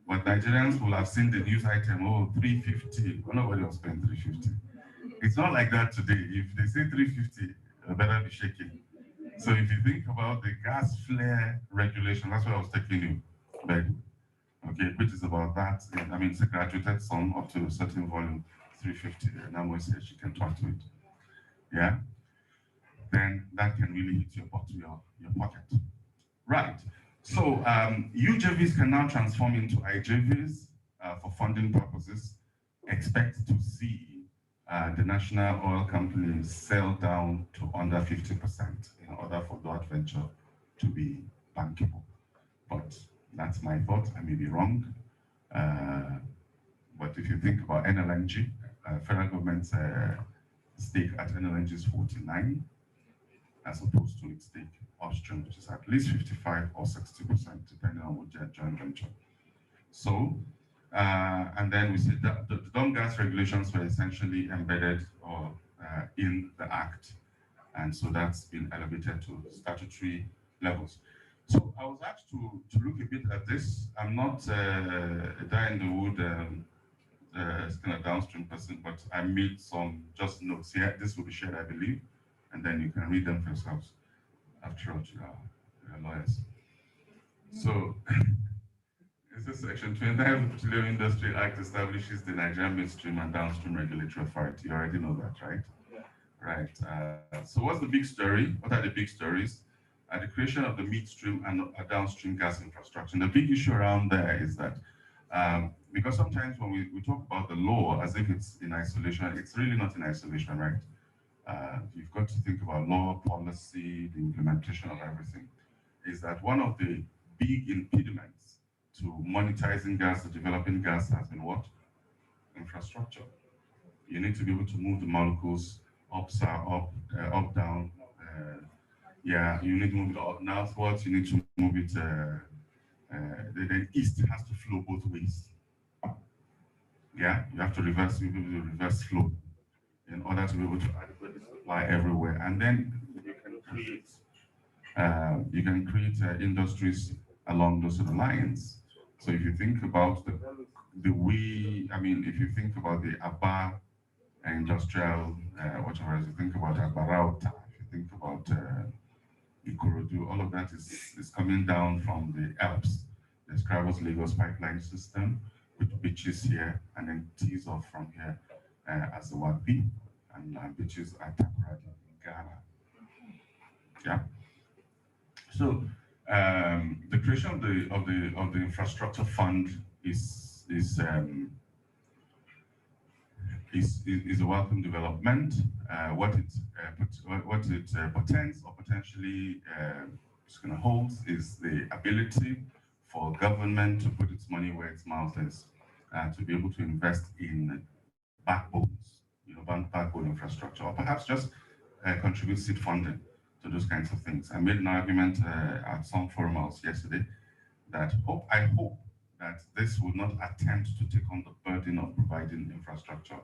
But Nigerians will have seen the news item, 350. Well, nobody was paying 350. It's not like that today. If they say 350, they better be shaking. So if you think about the gas flare regulation, that's where I was taking you, right? Okay, which is about that. I mean, it's a graduated sum up to a certain volume, 350. And I'm going to say she can talk to it. Yeah, then that can really hit your pocket. Right. So UJVs can now transform into IJVs for funding purposes. Expect to see the national oil companies sell down to under 50% in order for that venture to be bankable. But that's my thought. I may be wrong. But if you think about NLNG, federal government's stake at NLNG is 49, as opposed to its stake Upstream, which is at least 55 or 60%, depending on what joint venture. So, and then we said that the dumb gas regulations were essentially embedded or in the Act, and so that's been elevated to statutory levels. So I was asked to look a bit at this. I'm not a die-in-the-wood kind of downstream person, but I made some just notes here. This will be shared, I believe, and then you can read them for yourselves. After all, you are lawyers. So, this is Section 29 of the Petroleum Industry Act establishes the Nigerian Midstream and Downstream Regulatory Authority. You already know that, right? Yeah. Right. So what's the big story? What are the big stories? The creation of the midstream and downstream gas infrastructure. And the big issue around there is that because sometimes when we talk about the law as if it's in isolation, it's really not in isolation, right? You've got to think about law, policy, the implementation of everything. Is that one of the big impediments to monetizing gas, the developing gas, has been what? Infrastructure. You need to be able to move the molecules up, down. Yeah, you need to move it up northwards. You need to move it. The east has to flow both ways. Yeah, you have to reverse flow in order to be able to adequately supply everywhere. And then you can create industries along those sort of lines. So if you think about the way, I mean, if you think about the Aba industrial, whatever, if you think about Abarauta, if you think about Ikorodu, all of that is coming down from the Alps, the Scravos Lagos pipeline system, which beaches here and then tees off from here as the WAPI, and which is Atakuradi in Ghana. Yeah. So the creation of the infrastructure fund is a welcome development. What it portends or potentially holds is the ability for government to put its money where its mouth is, to be able to invest in backbones, backbone infrastructure, or perhaps just contribute seed funding to those kinds of things. I made an argument at some forum house yesterday that I hope that this would not attempt to take on the burden of providing infrastructure,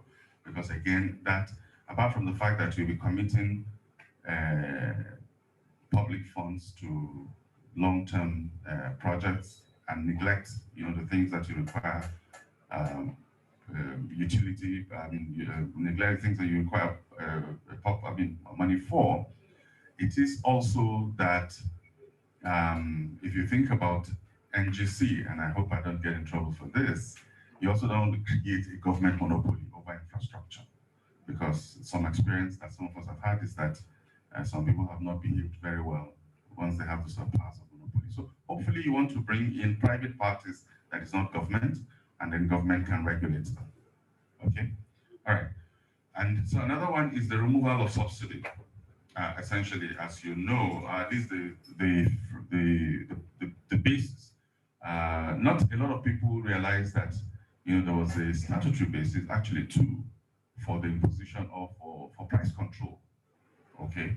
because again, that apart from the fact that you'll be committing public funds to long-term projects and neglect, the things that you require, utility, neglect things that you require money for. It is also that if you think about NGC, and I hope I don't get in trouble for this, you also don't want to create a government monopoly over infrastructure, because some experience that some of us have had is that some people have not behaved very well once they have the sort of powers of monopoly. So hopefully you want to bring in private parties that is not government, and then government can regulate them. Okay, all right. And so another one is the removal of subsidy. Essentially, as you know, this is the basis. Not a lot of people realize that there was a statutory basis, actually two, for the imposition of for price control. Okay,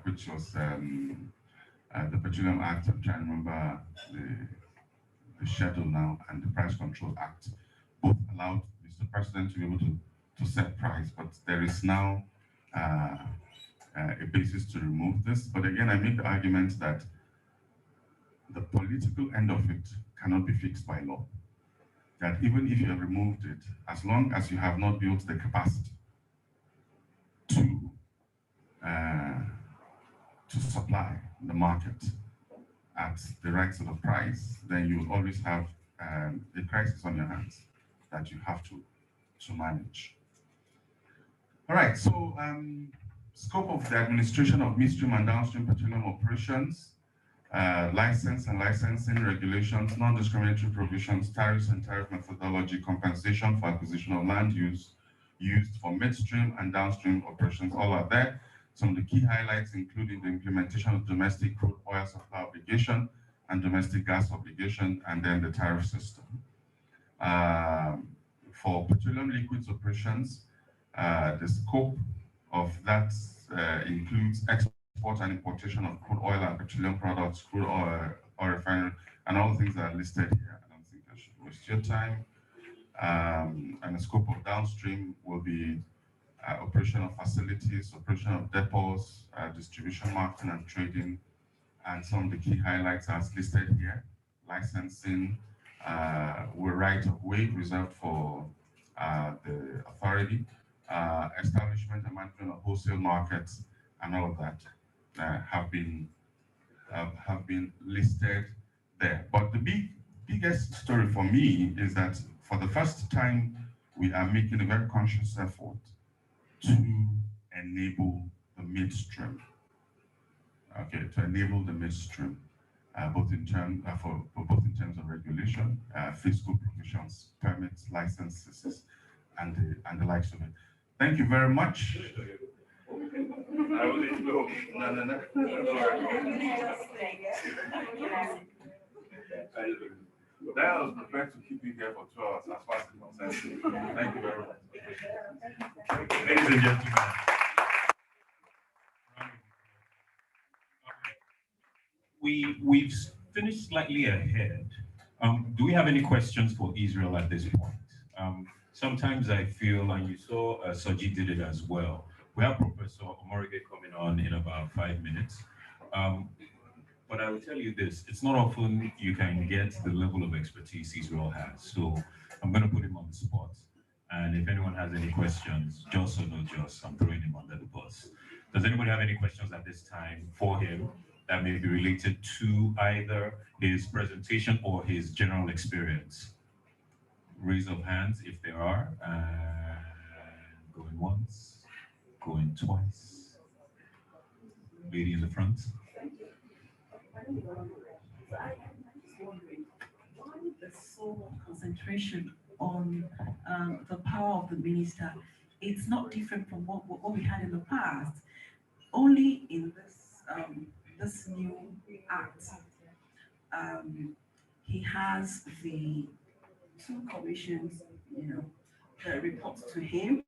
which was the Petroleum Act. I'm trying to remember the schedule now, and the Price Control Act. Both allowed Mr. President to be able to set price, but there is now a basis to remove this. But again, I make the argument that the political end of it cannot be fixed by law. That even if you have removed it, as long as you have not built the capacity to supply the market at the right sort of price, then you will always have a crisis on your hands that you have to manage. All right, so scope of the administration of midstream and downstream petroleum operations, license and licensing regulations, non-discriminatory provisions, tariffs and tariff methodology, compensation for acquisition of land used for midstream and downstream operations, all are there. Some of the key highlights including the implementation of domestic crude oil supply obligation and domestic gas obligation, and then the tariff system. For petroleum liquids operations, the scope of that includes export and importation of crude oil and petroleum products, crude oil refinery, and all the things that are listed here. I don't think I should waste your time. And the scope of downstream will be operation of facilities, operation of depots, distribution, marketing, and trading. And some of the key highlights are listed here. Licensing, right of way reserved for the authority, establishment and management of wholesale markets, and all of that have been listed there. But the biggest story for me is that for the first time, we are making a very conscious effort to enable the midstream. Okay, to enable the midstream, both in terms of regulation, fiscal provisions, permits, licenses, and the likes of it. Thank you very much. I will let you go. No. That was prepared to keep you here for 2 hours as far as it's concerned. Thank you very much. Ladies and gentlemen. We've finished slightly ahead. Do we have any questions for Israel at this point? Sometimes I feel, and you saw Soji did it as well, we have Professor Omorige coming on in about 5 minutes. But I will tell you this, it's not often you can get the level of expertise Israel has. So I'm going to put him on the spot. And if anyone has any questions, just or no just, I'm throwing him under the bus. Does anybody have any questions at this time for him that may be related to either his presentation or his general experience? Raise of hands if there are. And Going once, going twice. Lady in the front. There's so much concentration on the power of the minister. It's not different from what we had in the past. Only in this new act, he has the two commissions, that report to him,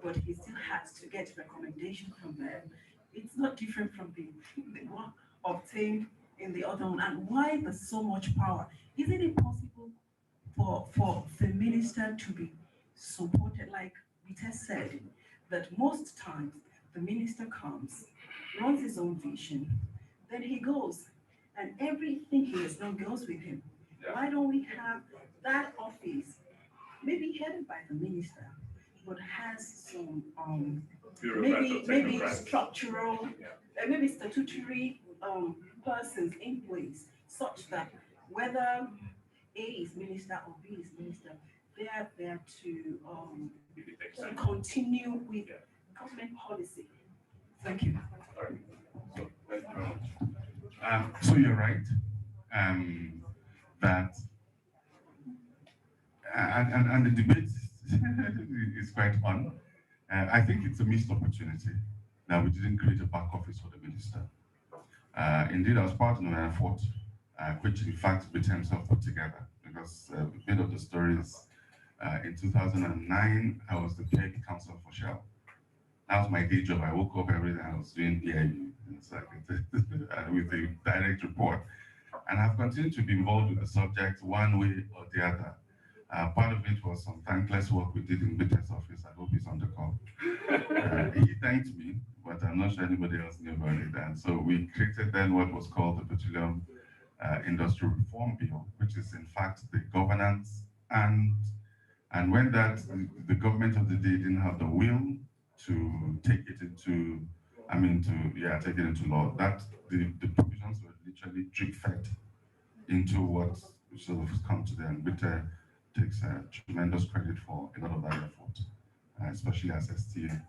but he still has to get recommendation from them. It's not different from the one obtained in the other one. And why there's so much power? Isn't it possible for the minister to be supported, like Peter said, that most times the minister comes, runs his own vision, then he goes, and everything he has done goes with him. Why don't we have that office, maybe headed by the minister, but has some maybe structural, maybe statutory persons in place, such that whether A is minister or B is minister, they are there to continue with government policy. Thank you. So, thank you very much. So you're right that and the debate is quite fun. I think it's a missed opportunity that we didn't create a back office for the minister. Indeed, I was part of an effort, which in fact Britain himself put together, because a bit of the story is in 2009, I was the PIB counsel for Shell. That was my day job. I woke up every day, I was doing PIB. It's like with a direct report. And I've continued to be involved with the subject one way or the other. Part of it was some thankless work we did in Bitter's office. I hope he's on the call. He thanked me, but I'm not sure anybody else knew about it. And so we created then what was called the Petroleum Industry Reform Bill, which is in fact the governance and when that the government of the day didn't have the will to take it into, take it into law, that the provisions were literally drip fed into what sort of come to them. Bitter takes tremendous credit for a lot of that effort, especially as STA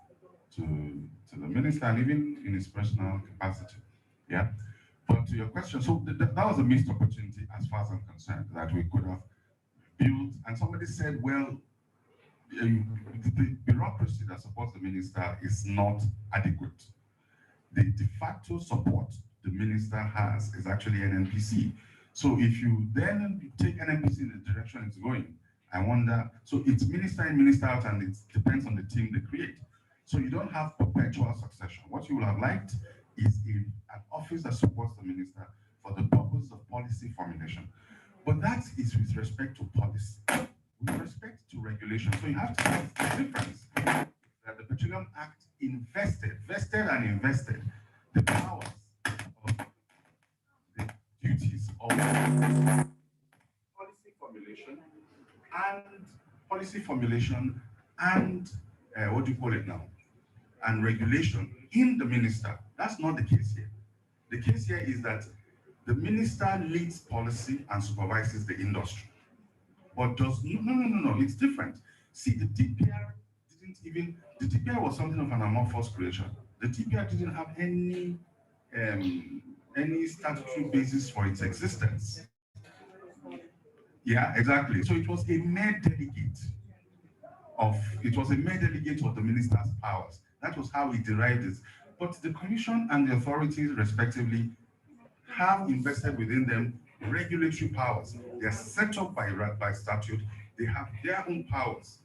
to the minister and even in his personal capacity. Yeah. But to your question, so that was a missed opportunity as far as I'm concerned, that we could have built, and somebody said, well, the bureaucracy that supports the minister is not adequate. The de facto support the minister has is actually an NPC. So if you then take NPC in the direction it's going, I wonder, so it's minister in, minister out, and it depends on the team they create. So you don't have perpetual succession. What you would have liked is an office that supports the minister for the purpose of policy formulation. But that is with respect to policy. With respect to regulation, so you have to have the difference that the Petroleum Act vested the powers of the duties of policy formulation and what do you call it now? And regulation in the minister. That's not the case here. The case here is that the minister leads policy and supervises the industry. But does no, it's different. See, the DPR the DPR was something of an amorphous creation. The DPR didn't have any statutory basis for its existence. Yeah, exactly. So it was a mere delegate of the minister's powers. That was how he derived it. But the commission and the authorities, respectively, have invested within them regulatory powers. They are set up by statute. They have their own powers.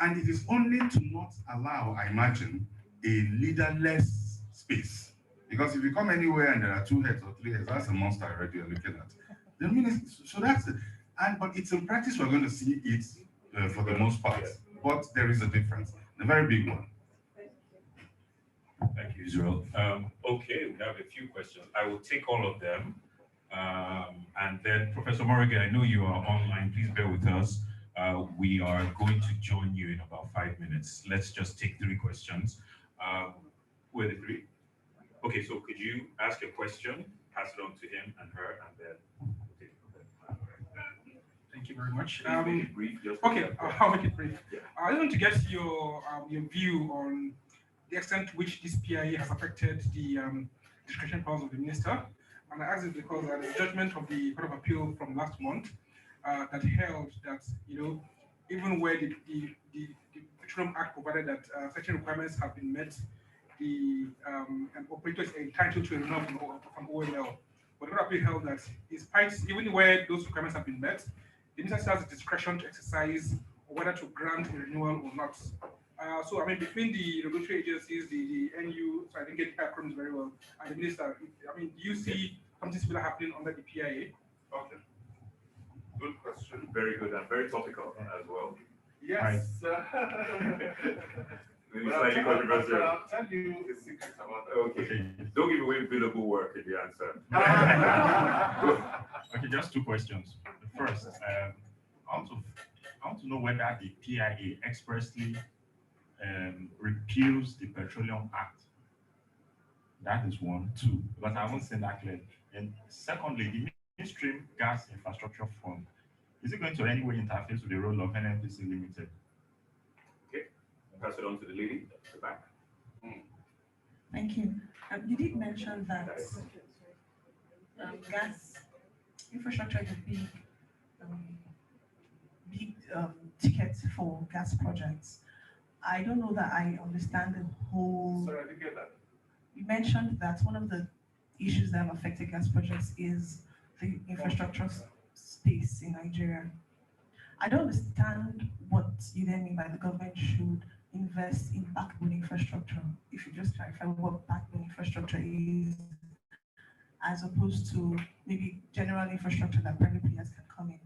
And it is only to not allow, I imagine, a leaderless space. Because if you come anywhere and there are 2 heads or 3 heads, that's a monster already you're looking at. The minister, so that's it. But it's in practice we're going to see it for the most part. But there is a difference, a very big one. Thank you, Israel. Okay, we have a few questions. I will take all of them. And then, Professor Morrigan, I know you are online. Please bear with us. We are going to join you in about 5 minutes. Let's just take 3 questions. Who are the 3? Okay, so could you ask a question, pass it on to him and her, and then we'll take it from there. Thank you very much. Please make it brief. Just Okay, I'll make it brief. Yeah. I want to get your view on the extent to which this PIA has affected the discretion powers of the minister. And I ask it because the judgment of the Court of Appeal from last month that held that, even where the Petroleum Act provided that certain requirements have been met, an operator is entitled to a renewal from ONL. But the Court of Appeal held that even where those requirements have been met, the minister has the discretion to exercise whether to grant a renewal or not. So, between the regulatory agencies, the NU, so I didn't get the acronyms very well, and the minister, do you see something similar happening under the PIA? Okay. Good question. Very good and very topical as well. Yes. Maybe slightly controversial. I'll tell you a secret about that. Okay. Don't give away billable work in the answer. Okay, just two questions. The first, I want to know whether the PIA expressly repeals the Petroleum Act. That is one. Two, but I won't say that clearly. And secondly, the Upstream Gas Infrastructure Fund, is it going to any way interface with the role of NNPC Limited? Okay, pass it on to the lady at the back. Thank you. You did mention that gas infrastructure is a big ticket for gas projects. I don't know that I understand the whole. Sorry, I didn't get that. You mentioned that one of the issues that have affected gas projects is the infrastructure space in Nigeria. I don't understand what you then mean by the government should invest in backbone infrastructure. If you just clarify what backbone infrastructure is, as opposed to maybe general infrastructure that private players can come in.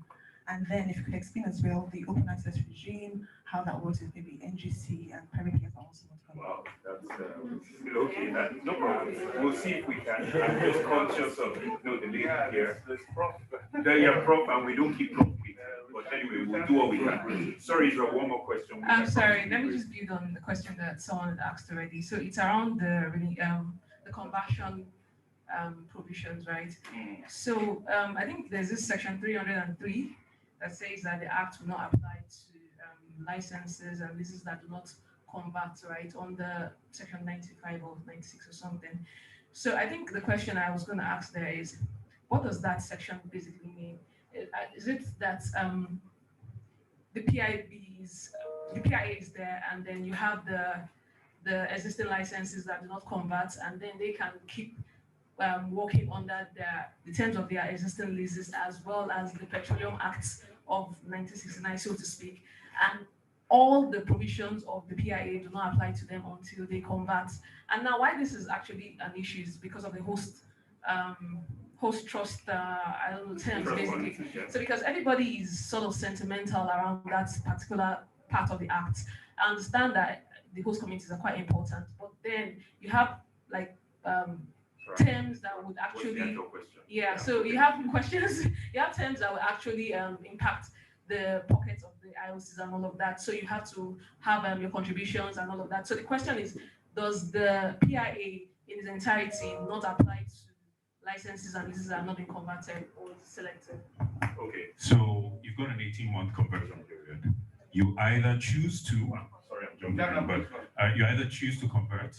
And then if you could explain as well the open access regime, how that works with maybe NGC and private players are also not coming. Wow, that's okay. No problem. We'll see if we can. I'm just conscious of the lady here. There's prof. Yeah, prof, and we don't keep prof. But anyway, we'll do what we can. Sorry, Israel, one more question. I'm sorry. Let me just build on the question that someone had asked already. So it's around the conversion provisions, right? So I think there's this section 303 that says that the act will not apply to licenses and leases that do not convert, right, under section 95 or 96 or something. So I think the question I was going to ask there is, what does that section basically mean? Is it that the PIA is there, and then you have the existing licenses that do not convert, and then they can keep working under the terms of their existing leases, as well as the Petroleum Acts of 1969, so to speak, and all the provisions of the PIA do not apply to them until they convert. And now, why this is actually an issue is because of the host trust terms, basically. So because everybody is sort of sentimental around that particular part of the act. I understand that the host communities are quite important, but then you have like terms that would actually, so you have questions, you have terms that will actually impact the pockets of the IOCs and all of that. So you have to have your contributions and all of that. So the question is, does the PIA in its entirety not apply to licenses and leases that are not being converted or selected? Okay, so you've got an 18-month conversion period. You either choose to, sorry, I'm jumping in, but you either choose to convert,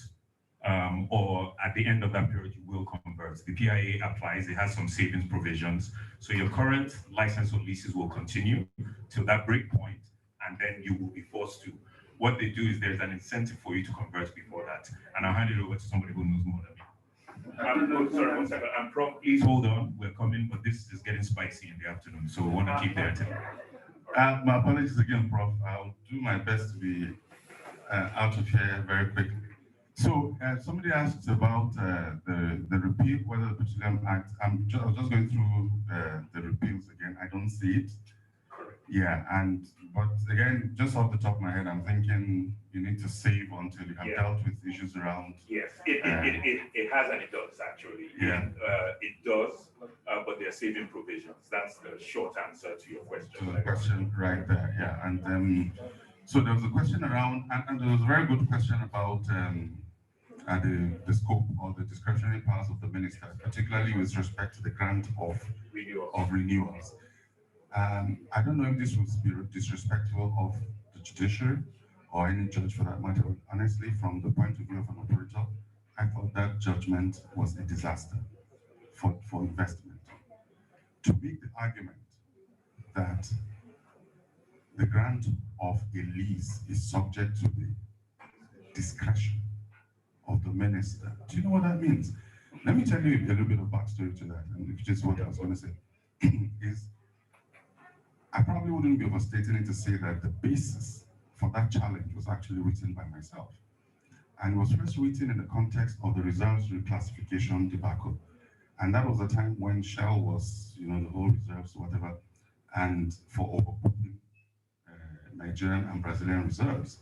or at the end of that period, you will convert. The PIA applies, it has some savings provisions. So your current license or leases will continue till that break point, and then you will be forced to. What they do is there's an incentive for you to convert before that. And I'll hand it over to somebody who knows more than me. Sorry, 1 second. I'm prof. Please hold on, we're coming, but this is getting spicy in the afternoon, so we want to keep the attention. My apologies again, Prof. I'll do my best to be out of here very quickly. So somebody asked about the repeal, whether the Petroleum Act. I was just going through the repeals again. I don't see it. Yeah, but again, just off the top of my head, I'm thinking you need to save until you have dealt with issues around. Yes, it has and it does actually. Yeah, it does, but there are saving provisions. That's the short answer to your question. To the question right there, yeah. And so there was a question around, and there was a very good question about the scope or the discretionary powers of the minister, particularly with respect to the grant of renewals. I don't know if this would be disrespectful of the judiciary or any judge for that matter. Honestly, from the point of view of an operator, I thought that judgment was a disaster for investment. To make the argument that the grant of a lease is subject to the discretion of the minister. Do you know what that means? Let me tell you a little bit of backstory to that, and which is what I was going to say. Is I probably wouldn't be overstating it to say that the basis for that challenge was actually written by myself. And it was first written in the context of the reserves reclassification debacle. And that was the time when Shell was, the whole reserves, whatever, and for overbooking Nigerian and Brazilian reserves.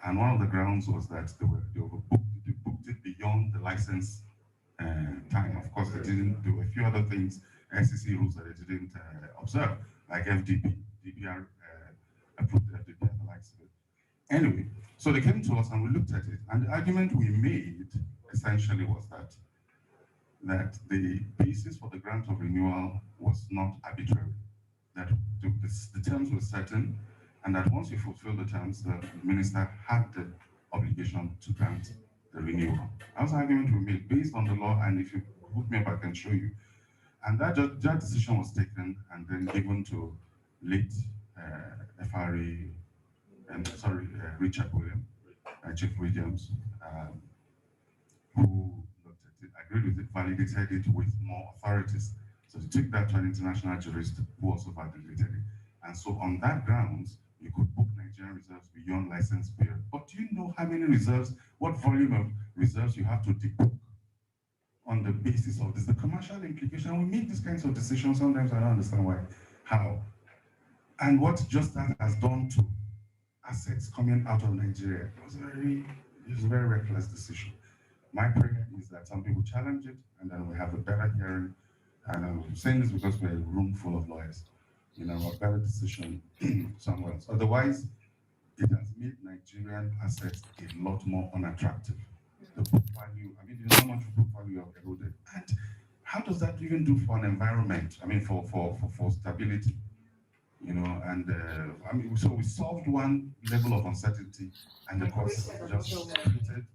And one of the grounds was that they booked it beyond the license time. Of course, they didn't do a few other things, SEC rules that they didn't observe, like FDP, DPR approved FDP and the likes of it. Anyway, so they came to us and we looked at it, and the argument we made essentially was that the basis for the grant of renewal was not arbitrary, that the terms were certain, and that once you fulfill the terms, the minister had the obligation to grant the renewal. That was the argument we made based on the law, and if you hook me up, I can show you. And that decision was taken and then given to late FRA, Richard Williams, Chief Williams, who looked at it, agreed with it, validated it with more authorities. So they took that to an international jurist who also validated it. And so on that grounds, you could book Nigerian reserves beyond license period. But do you know how many reserves, what volume of reserves you have to debook on the basis of this? The commercial implication, we make these kinds of decisions, sometimes I don't understand why, how. And what just that has done to assets coming out of Nigeria, it was a very reckless decision. My prayer is that some people challenge it and then we have a better hearing. And I'm saying this because we're a room full of lawyers. A better decision somewhere else. Otherwise, it has made Nigerian assets a lot more unattractive. The book value, how much book value have eroded. And how does that even do for an environment? For stability, so we solved one level of uncertainty, and of course, just created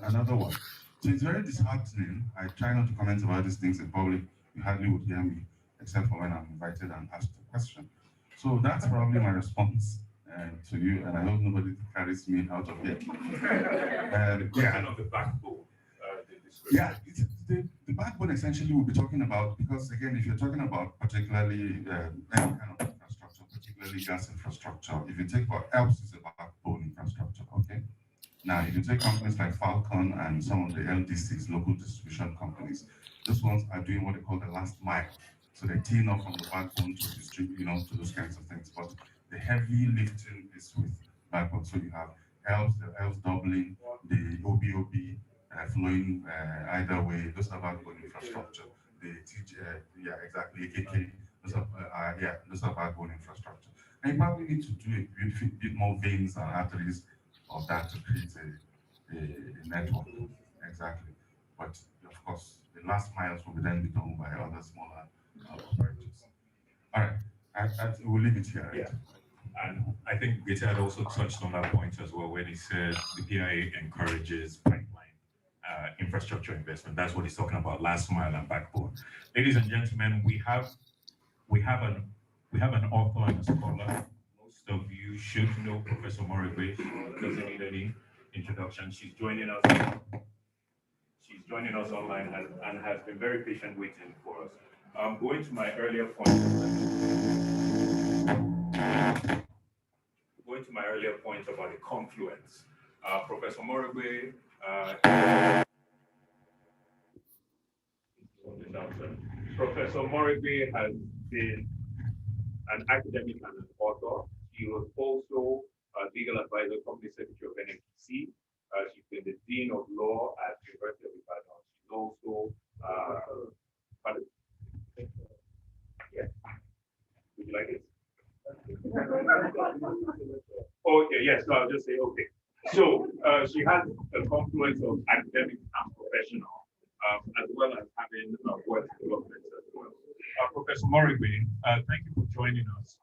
another one. So it's very disheartening. I try not to comment about these things in public. You hardly would hear me, except for when I'm invited and asked a question. So that's probably my response to you, and I hope nobody carries me out of here. Of the backbone. The backbone essentially we'll be talking about, because again, if you're talking about particularly any kind of infrastructure, particularly gas infrastructure, if you take what else is a backbone infrastructure, okay? Now, if you take companies like Falcon and some of the LDCs, local distribution companies, those ones are doing what they call the last mile. So they team up from the backbone to distribute, to those kinds of things. But the heavy lifting is with backbone. So you have the ELS doubling, the OBOB flowing either way. Those are backbone infrastructure. The AKK. Those are backbone infrastructure. And you probably need to do a bit more veins and arteries of that to create a network. Exactly. But of course, the last miles will then be done by other smaller operators. All right, we'll leave it here. Right? Yeah. And I think Gita had also touched on that point as well when he said the PIA encourages pipeline infrastructure investment. That's what he's talking about, last mile and backbone. Ladies and gentlemen, we have an author and a scholar. Most of you should know Professor Morigwe. She doesn't need any introduction. She's joining us online and has been very patient waiting for us. Going to my earlier point about the confluence. Professor Morigwe has been an academic and an author. She was also a legal advisor, company secretary of NMPC. She's been the Dean of Law at the University of Ibadan. She's also would you like it? Okay, yes, so I'll just say okay. So she has a confluence of academic and professional, as well as having work development as well. Professor Morigwe, thank you for joining us.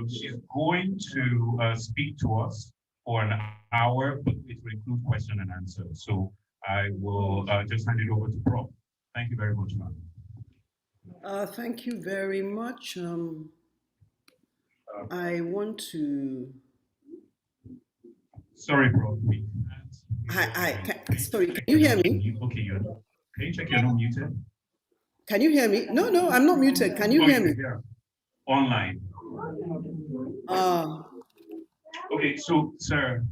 She's going to speak to us for an hour, but it will include question and answer. So I will just hand it over to Prof. Thank you very much, ma'am. Thank you very much. I want to. Sorry, Prof. Sorry, can you hear me? Okay, can you check you're not muted? Can you hear me? No, I'm not muted. Can you hear me? Online. Okay, so, sir.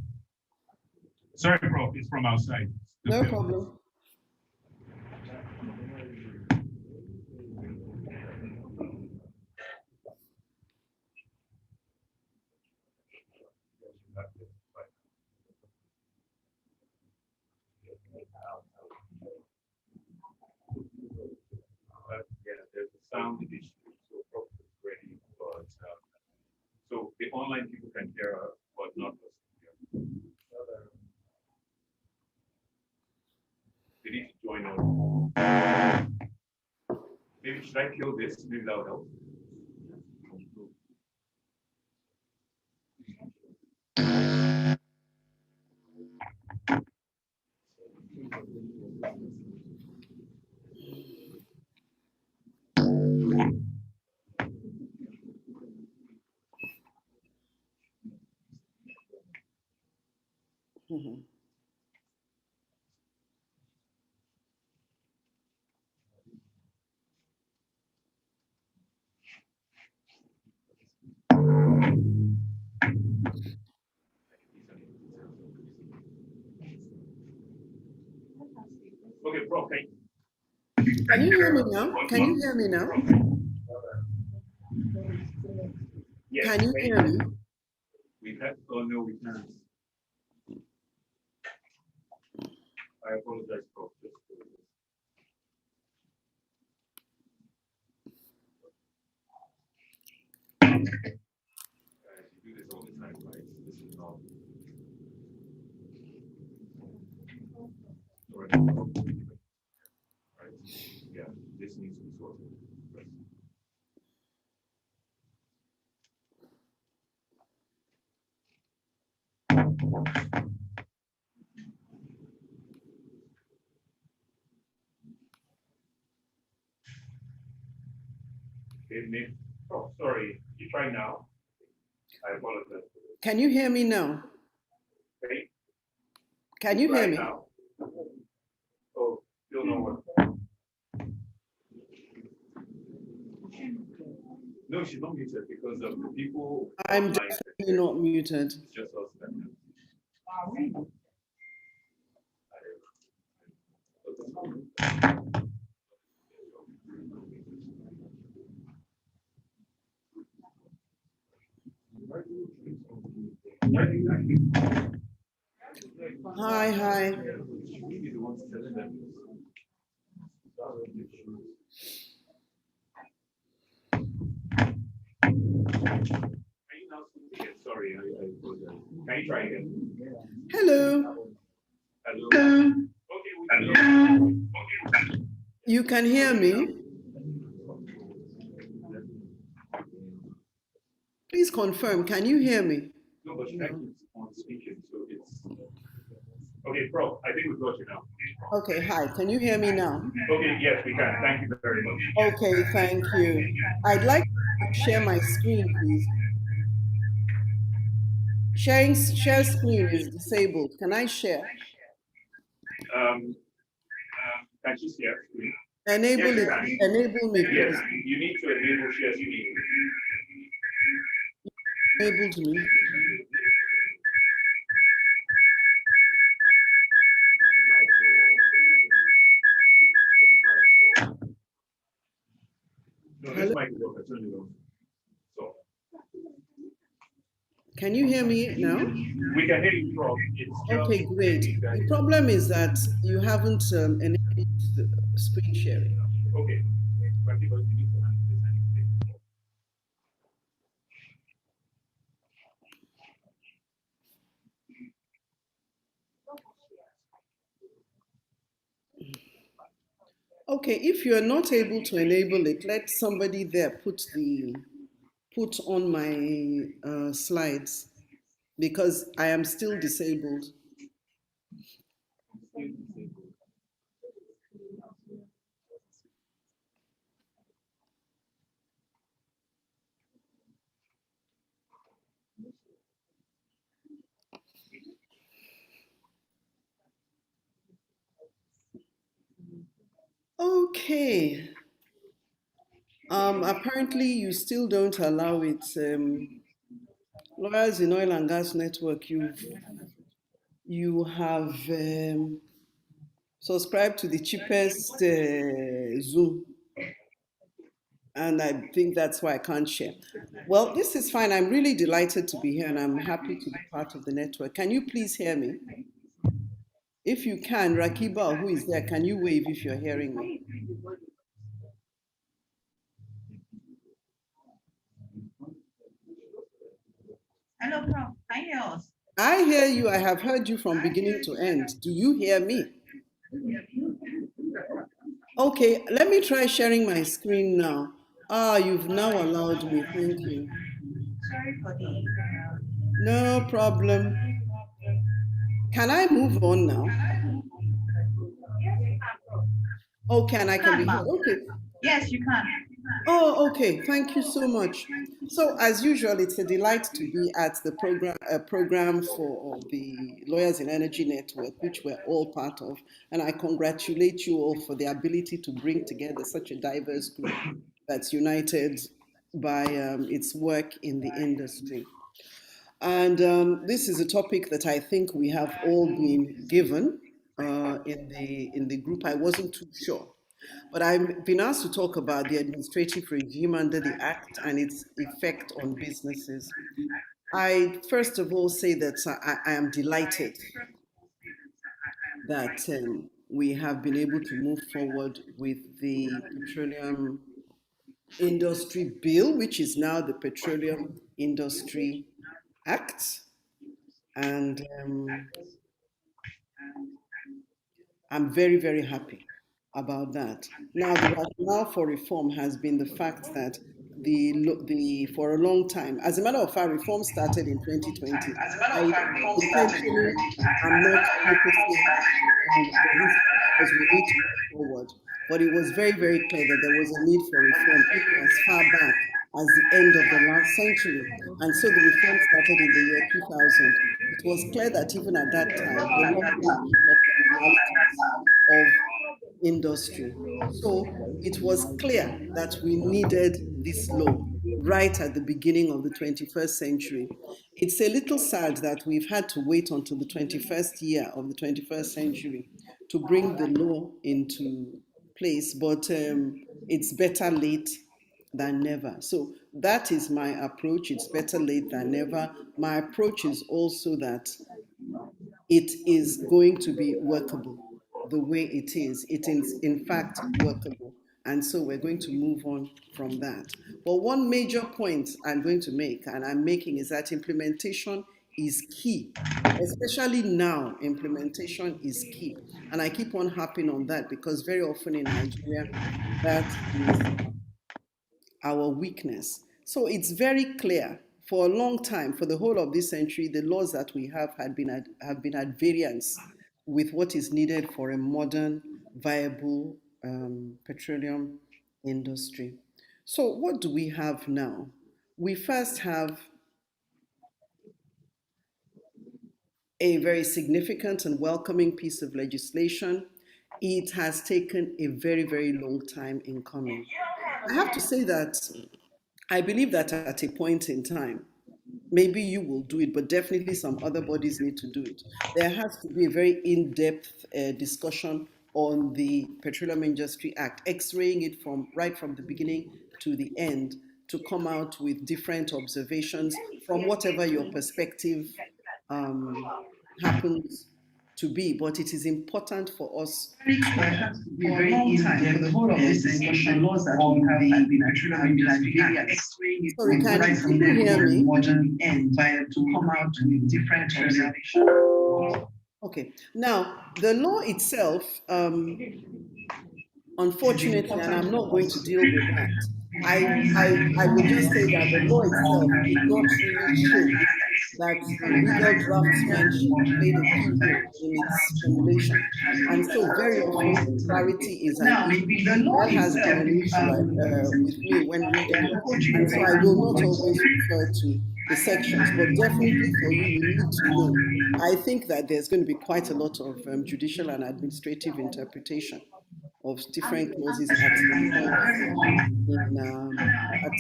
Sorry, Prof. It's from outside. No problem. Yeah, there's a sound issue, so probably ready, but so the online people can hear us, but not us here. They need to join us. Maybe should I kill this? Maybe that'll help. Mm-hmm. Okay, Prof. Can you hear me now? Can you hear me now? Yes, can you hear me? We have, oh no, we can't. I apologize, Prof. You do this all the time, right? This is not. Right. Yeah, this needs to be sorted. Right. Okay, oh, sorry. You try now. I apologize. Can you hear me now? Okay. Can you hear me? Now. Oh, still no one. No, she's not muted because of the people. I'm definitely not muted. It's just us. Hi. Sorry, I apologize. Can you try again? Hello. Hello. Okay. You can hear me? Please confirm. Can you hear me? No, but she keeps on speaking, so it's okay, Prof. I think we've got you now. Okay, hi. Can you hear me now? Okay, yes, we can. Thank you very much. Okay, thank you. I'd like to share my screen, please. Share screen is disabled. Can I share? Can she share screen? Enable yes, it. Enable me, please. Yes, you need to enable share screen. Enabled me. No, this mic is open. Turn it on. So. Can you hear me now? We can hear you, Prof. Okay, great. The problem is that you haven't enabled the screen sharing. Okay. Okay, if you're not able to enable it, let somebody there put the put on my slides because I am still disabled. Okay. Apparently you still don't allow it. Lawyers in Oil and Gas Network, you have subscribed to the cheapest Zoom, and I think that's why I can't share. Well, this is fine. I'm really delighted to be here, and I'm happy to be part of the network. Can you please hear me? If you can, Rakiba, who is there, can you wave if you're hearing me? Hello, Prof. I hear us. I hear you. I have heard you from beginning to end. Do you hear me? Okay, let me try sharing my screen now. Ah, you've now allowed me. Thank you. Sorry for the. No problem. Can I move on now? Okay, and I can be heard. Okay. Yes, you can. Oh, okay. Thank you so much. So, as usual, it's a delight to be at the program for the Lawyers in Energy Network, which we're all part of. And I congratulate you all for the ability to bring together such a diverse group that's united by its work in the industry. And this is a topic that I think we have all been given in the group. I wasn't too sure. But I've been asked to talk about the administrative regime under the Act and its effect on businesses. I first of all say that I am delighted that we have been able to move forward with the Petroleum Industry Bill, which is now the Petroleum Industry Act. And I'm very, very happy about that. Now, the rationale for reform has been the fact that for a long time, as a matter of fact, reform started in 2020. I intentionally am not focusing on this because we need to move forward. But it was very, very clear that there was a need for reform, even as far back as the end of the last century. And so the reform started in the year 2000. It was clear that even at that time, the law couldn't keep up with the realities of industry. So it was clear that we needed this law right at the beginning of the 21st century. It's a little sad that we've had to wait until the 21st year of the 21st century to bring the law into place, but it's better late than never. So that is my approach. It's better late than never. My approach is also that it is going to be workable the way it is. It is, in fact, workable. And so we're going to move on from that. But one major point I'm going to make, and I'm making, is that implementation is key. Especially now, implementation is key. And I keep on harping on that because very often in Nigeria, that is our weakness. So it's very clear for a long time, for the whole of this century, the laws that we have been at variance with what is needed for a modern, viable petroleum industry. So what do we have now? We first have a very significant and welcoming piece of legislation. It has taken a very, very long time in coming. I have to say that I believe that at a point in time, maybe you will do it, but definitely some other bodies need to do it. There has to be a very in-depth discussion on the Petroleum Industry Act, x-raying it right from the beginning to the end to come out with different observations from whatever your perspective happens to be. But it is important for us to be very in-depth for the whole of this discussion laws that we have been at Sorry, can you hear me? Modern end to come out with different observations. Okay. Now, the law itself, unfortunately, and I'm not going to deal with that, I would just say that the law itself did not really show that the legal draftsmanship played a key role in its formulation. And so very often clarity is an issue. That has been an issue with me when reading it. And so I will not always refer to the sections, but definitely for you, you need to know. I think that there's going to be quite a lot of judicial and administrative interpretation of different clauses at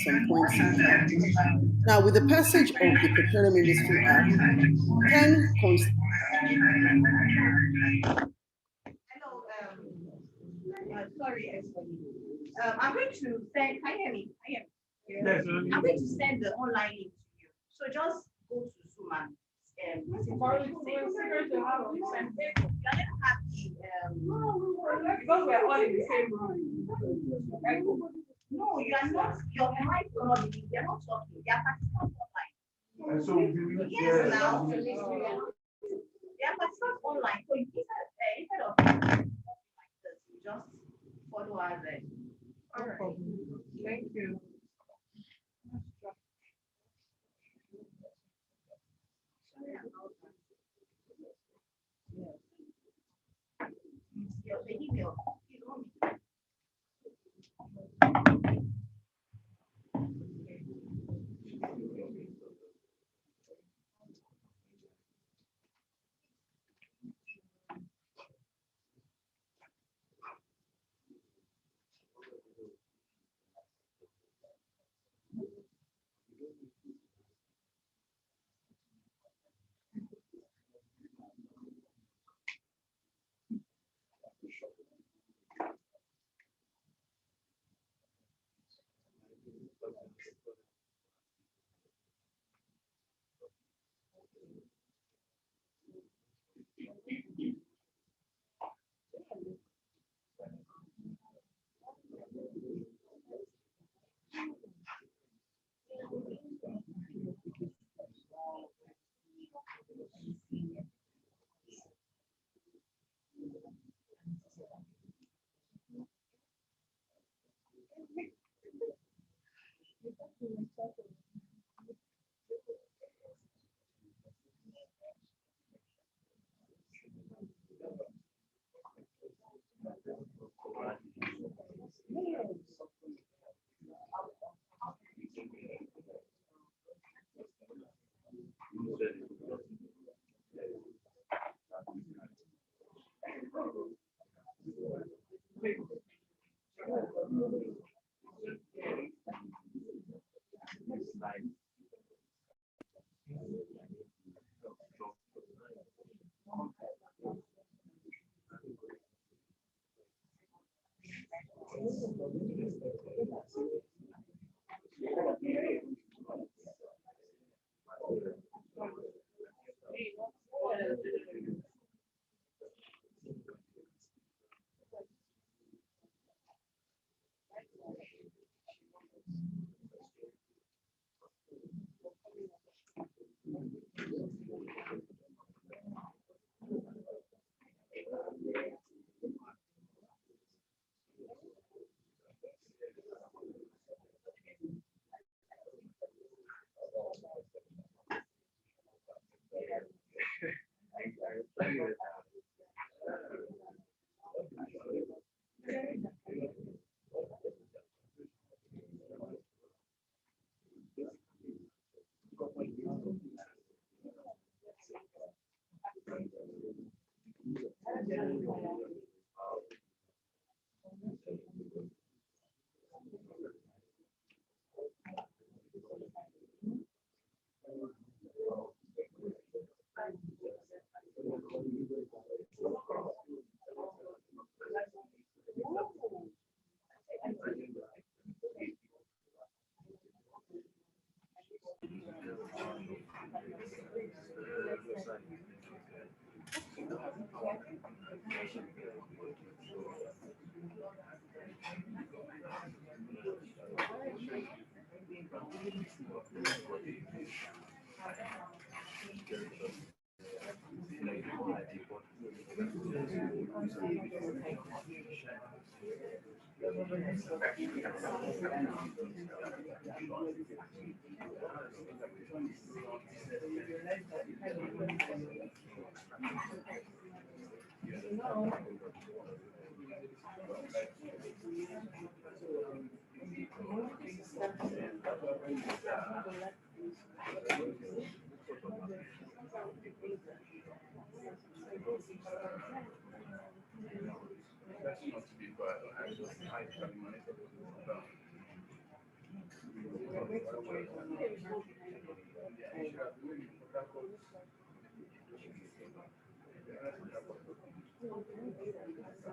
some points in time. Now, with the passage of the Petroleum Industry Act, 10 Hello, sorry, I'm going to send, can you hear me? Can you hear me? Yes. I'm going to send the online link to you. So just go to Zoom and listen to what you say. You're gonna have the, because we're all in the same room. No, you are not, your mic will not be, they're not talking, they are participants online. And so, yes, now, they are participants online, so instead of like this, you just follow us there. All right. Thank you. The email.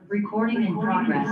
Recording in progress.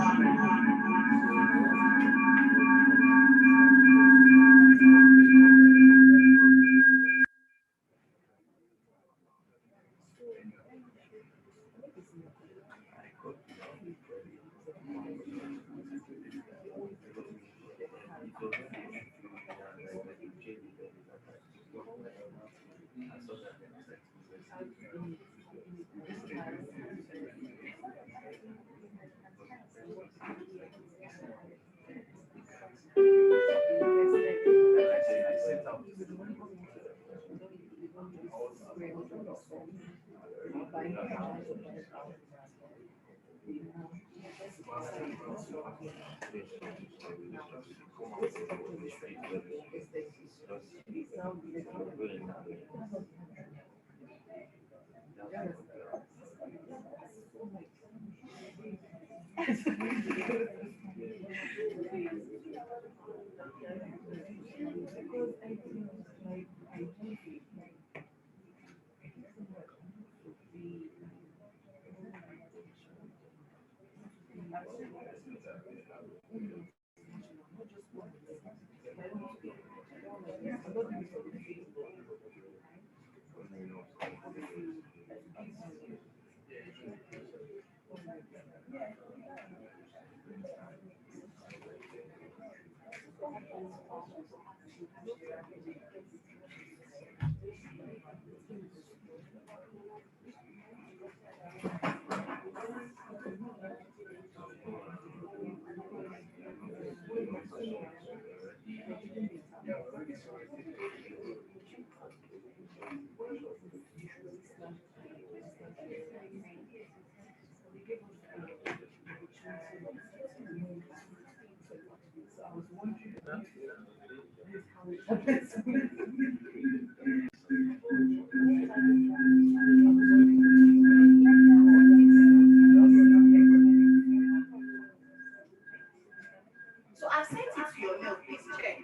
So I've sent it to your mail, please check.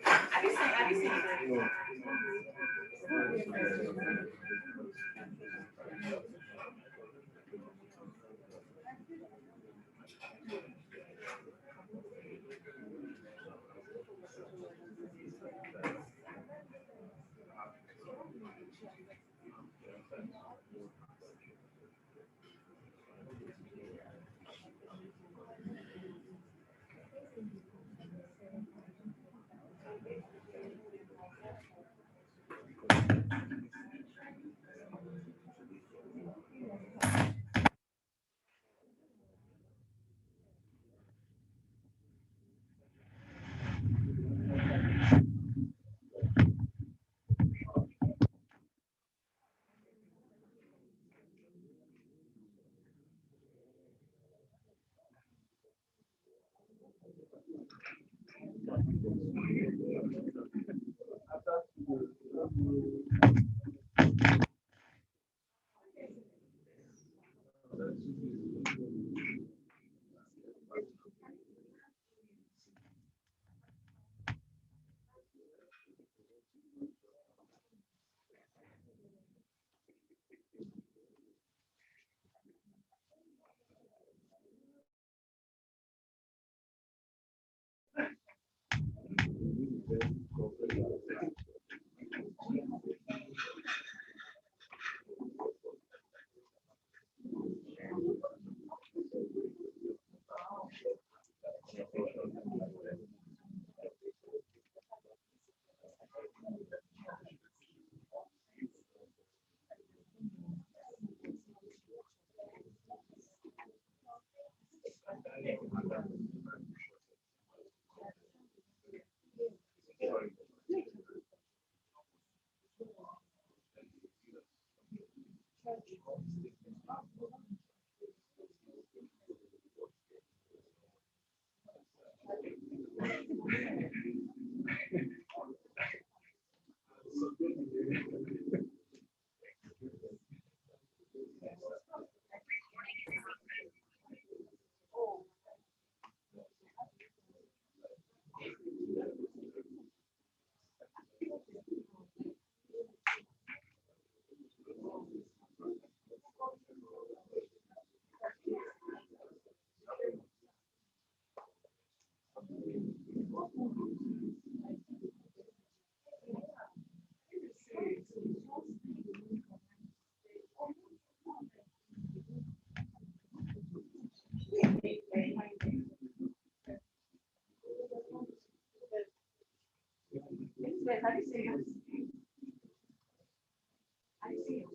Have you seen it? Yes, are you serious? Are you serious?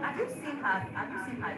Have you seen her? Have you seen her?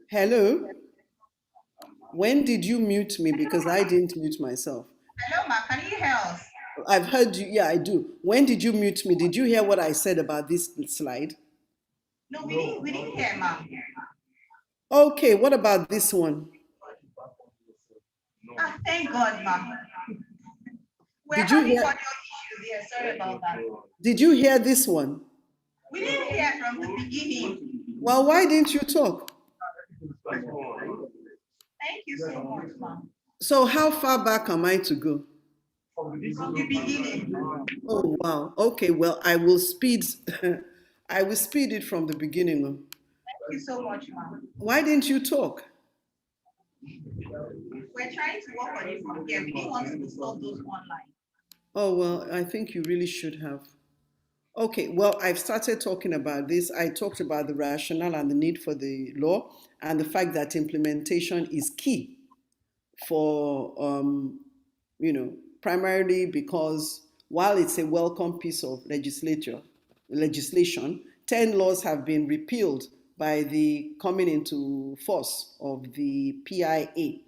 Hello? When did you mute me? Because I didn't mute myself. Hello, ma. Can you hear us? I've heard you. Yeah, I do. When did you mute me? Did you hear what I said about this slide? No, we didn't. We didn't hear, ma. Okay, what about this one? Ah, thank God, ma. We're Did you having hear? audio issues here. Sorry about that. Did you hear this one? We didn't hear from the beginning. Well, why didn't you talk? Thank you so much, ma. So how far back am I to go? From the beginning. Oh wow. Okay, well I will speed I will speed it from the beginning. Thank you so much, ma. Why didn't you talk? We're trying to work on it from here. We didn't want to install those online. Oh well, I think you really should have. Okay, well, I've started talking about this. I talked about the rationale and the need for the law and the fact that implementation is key for, primarily because while it's a welcome piece of legislation, 10 laws have been repealed by the coming into force of the PIA.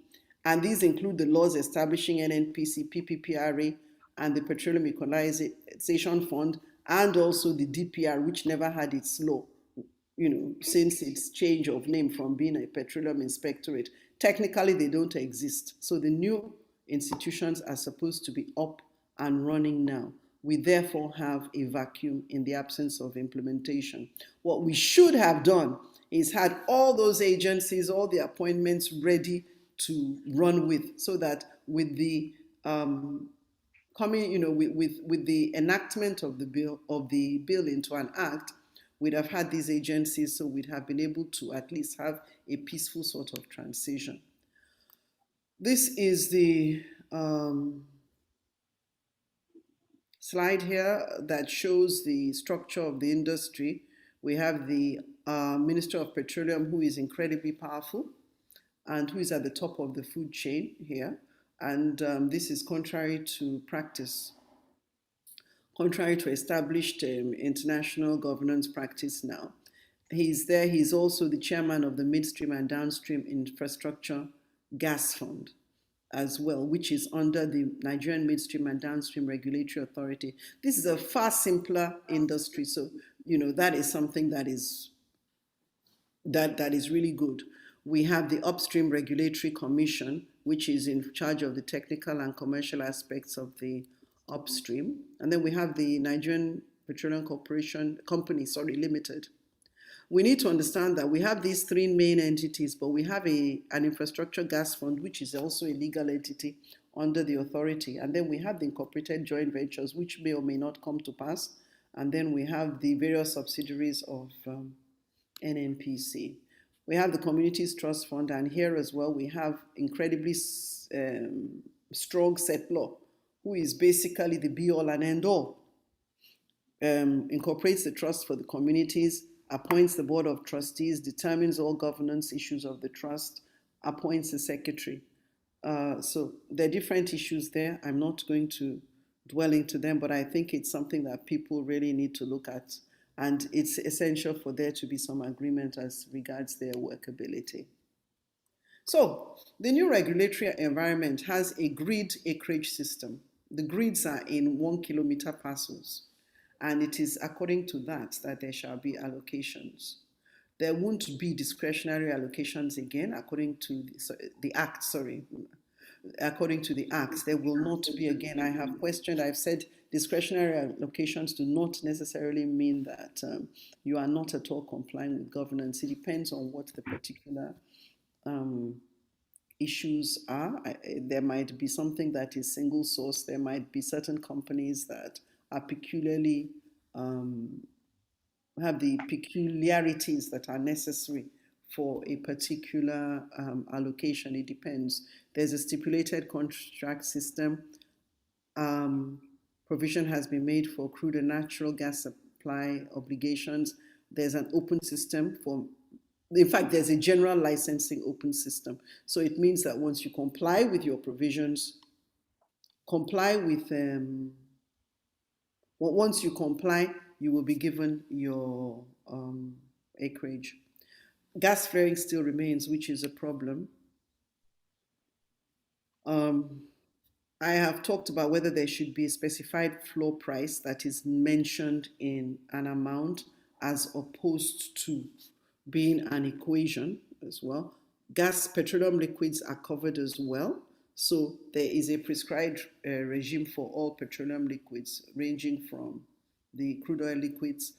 And these include the laws establishing NNPC, PPPRA, and the Petroleum Equalization Fund, and also the DPR, which never had its law, since its change of name from being a petroleum inspectorate. Technically, they don't exist. So the new institutions are supposed to be up and running now. We therefore have a vacuum in the absence of implementation. What we should have done is had all those agencies, all the appointments ready to run with, so that with the with the enactment of the bill into an act, we'd have had these agencies, so we'd have been able to at least have a peaceful sort of transition. This is the slide here that shows the structure of the industry. We have the Minister of Petroleum, who is incredibly powerful and who is at the top of the food chain here. And this is contrary to practice contrary to established international governance practice now. He's there. He's also the chairman of the Midstream and Downstream Infrastructure Gas Fund as well, which is under the Nigerian Midstream and Downstream Regulatory Authority. This is a far simpler industry, so that is something that is really good. We have the Upstream Regulatory Commission, which is in charge of the technical and commercial aspects of the upstream, and then we have the Nigerian Petroleum Company Limited. We need to understand that we have these three main entities, but we have an infrastructure gas fund, which is also a legal entity under the authority. And then we have the incorporated joint ventures, which may or may not come to pass. And then we have the various subsidiaries of NNPC. We have the Communities Trust Fund, and here as well, we have incredibly strong settlor, who is basically the be-all and end-all. Incorporates the trust for the communities, appoints the board of trustees, determines all governance issues of the trust, appoints the secretary. So there are different issues there. I'm not going to dwell into them, but I think it's something that people really need to look at. And it's essential for there to be some agreement as regards their workability. So the new regulatory environment has a grid acreage system. The grids are in 1 kilometer parcels. And it is according to that there shall be allocations. There won't be discretionary allocations again, according to the Act, According to the Act, there will not be again. I've said discretionary allocations do not necessarily mean that you are not at all complying with governance. It depends on what the particular issues are. There might be something that is single source. There might be certain companies that are peculiarly have the peculiarities that are necessary for a particular allocation. It depends. There's a stipulated contract system. Provision has been made for crude and natural gas supply obligations. There's an open system in fact, there's a general licensing open system. So it means that once you comply with your provisions, once you comply, you will be given your acreage. Gas flaring still remains, which is a problem. I have talked about whether there should be a specified floor price that is mentioned in an amount as opposed to being an equation as well. Petroleum liquids are covered as well. So there is a prescribed regime for all petroleum liquids, ranging from the crude oil liquids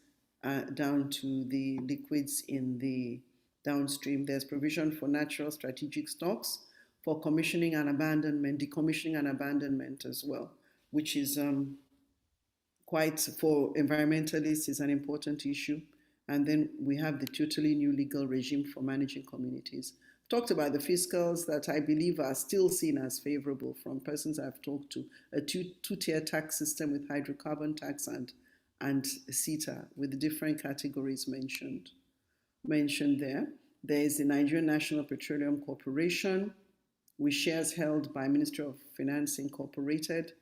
down to the liquids in the downstream. There's provision for natural strategic stocks, for commissioning and abandonment, decommissioning and abandonment as well, which is quite, for environmentalists, is an important issue. And then we have the totally new legal regime for managing communities. Talked about the fiscals that I believe are still seen as favorable from persons I've talked to. A two-tier tax system with hydrocarbon tax and CETA with the different categories mentioned there. There is the Nigerian National Petroleum Corporation with shares held by Ministry of Finance Incorporated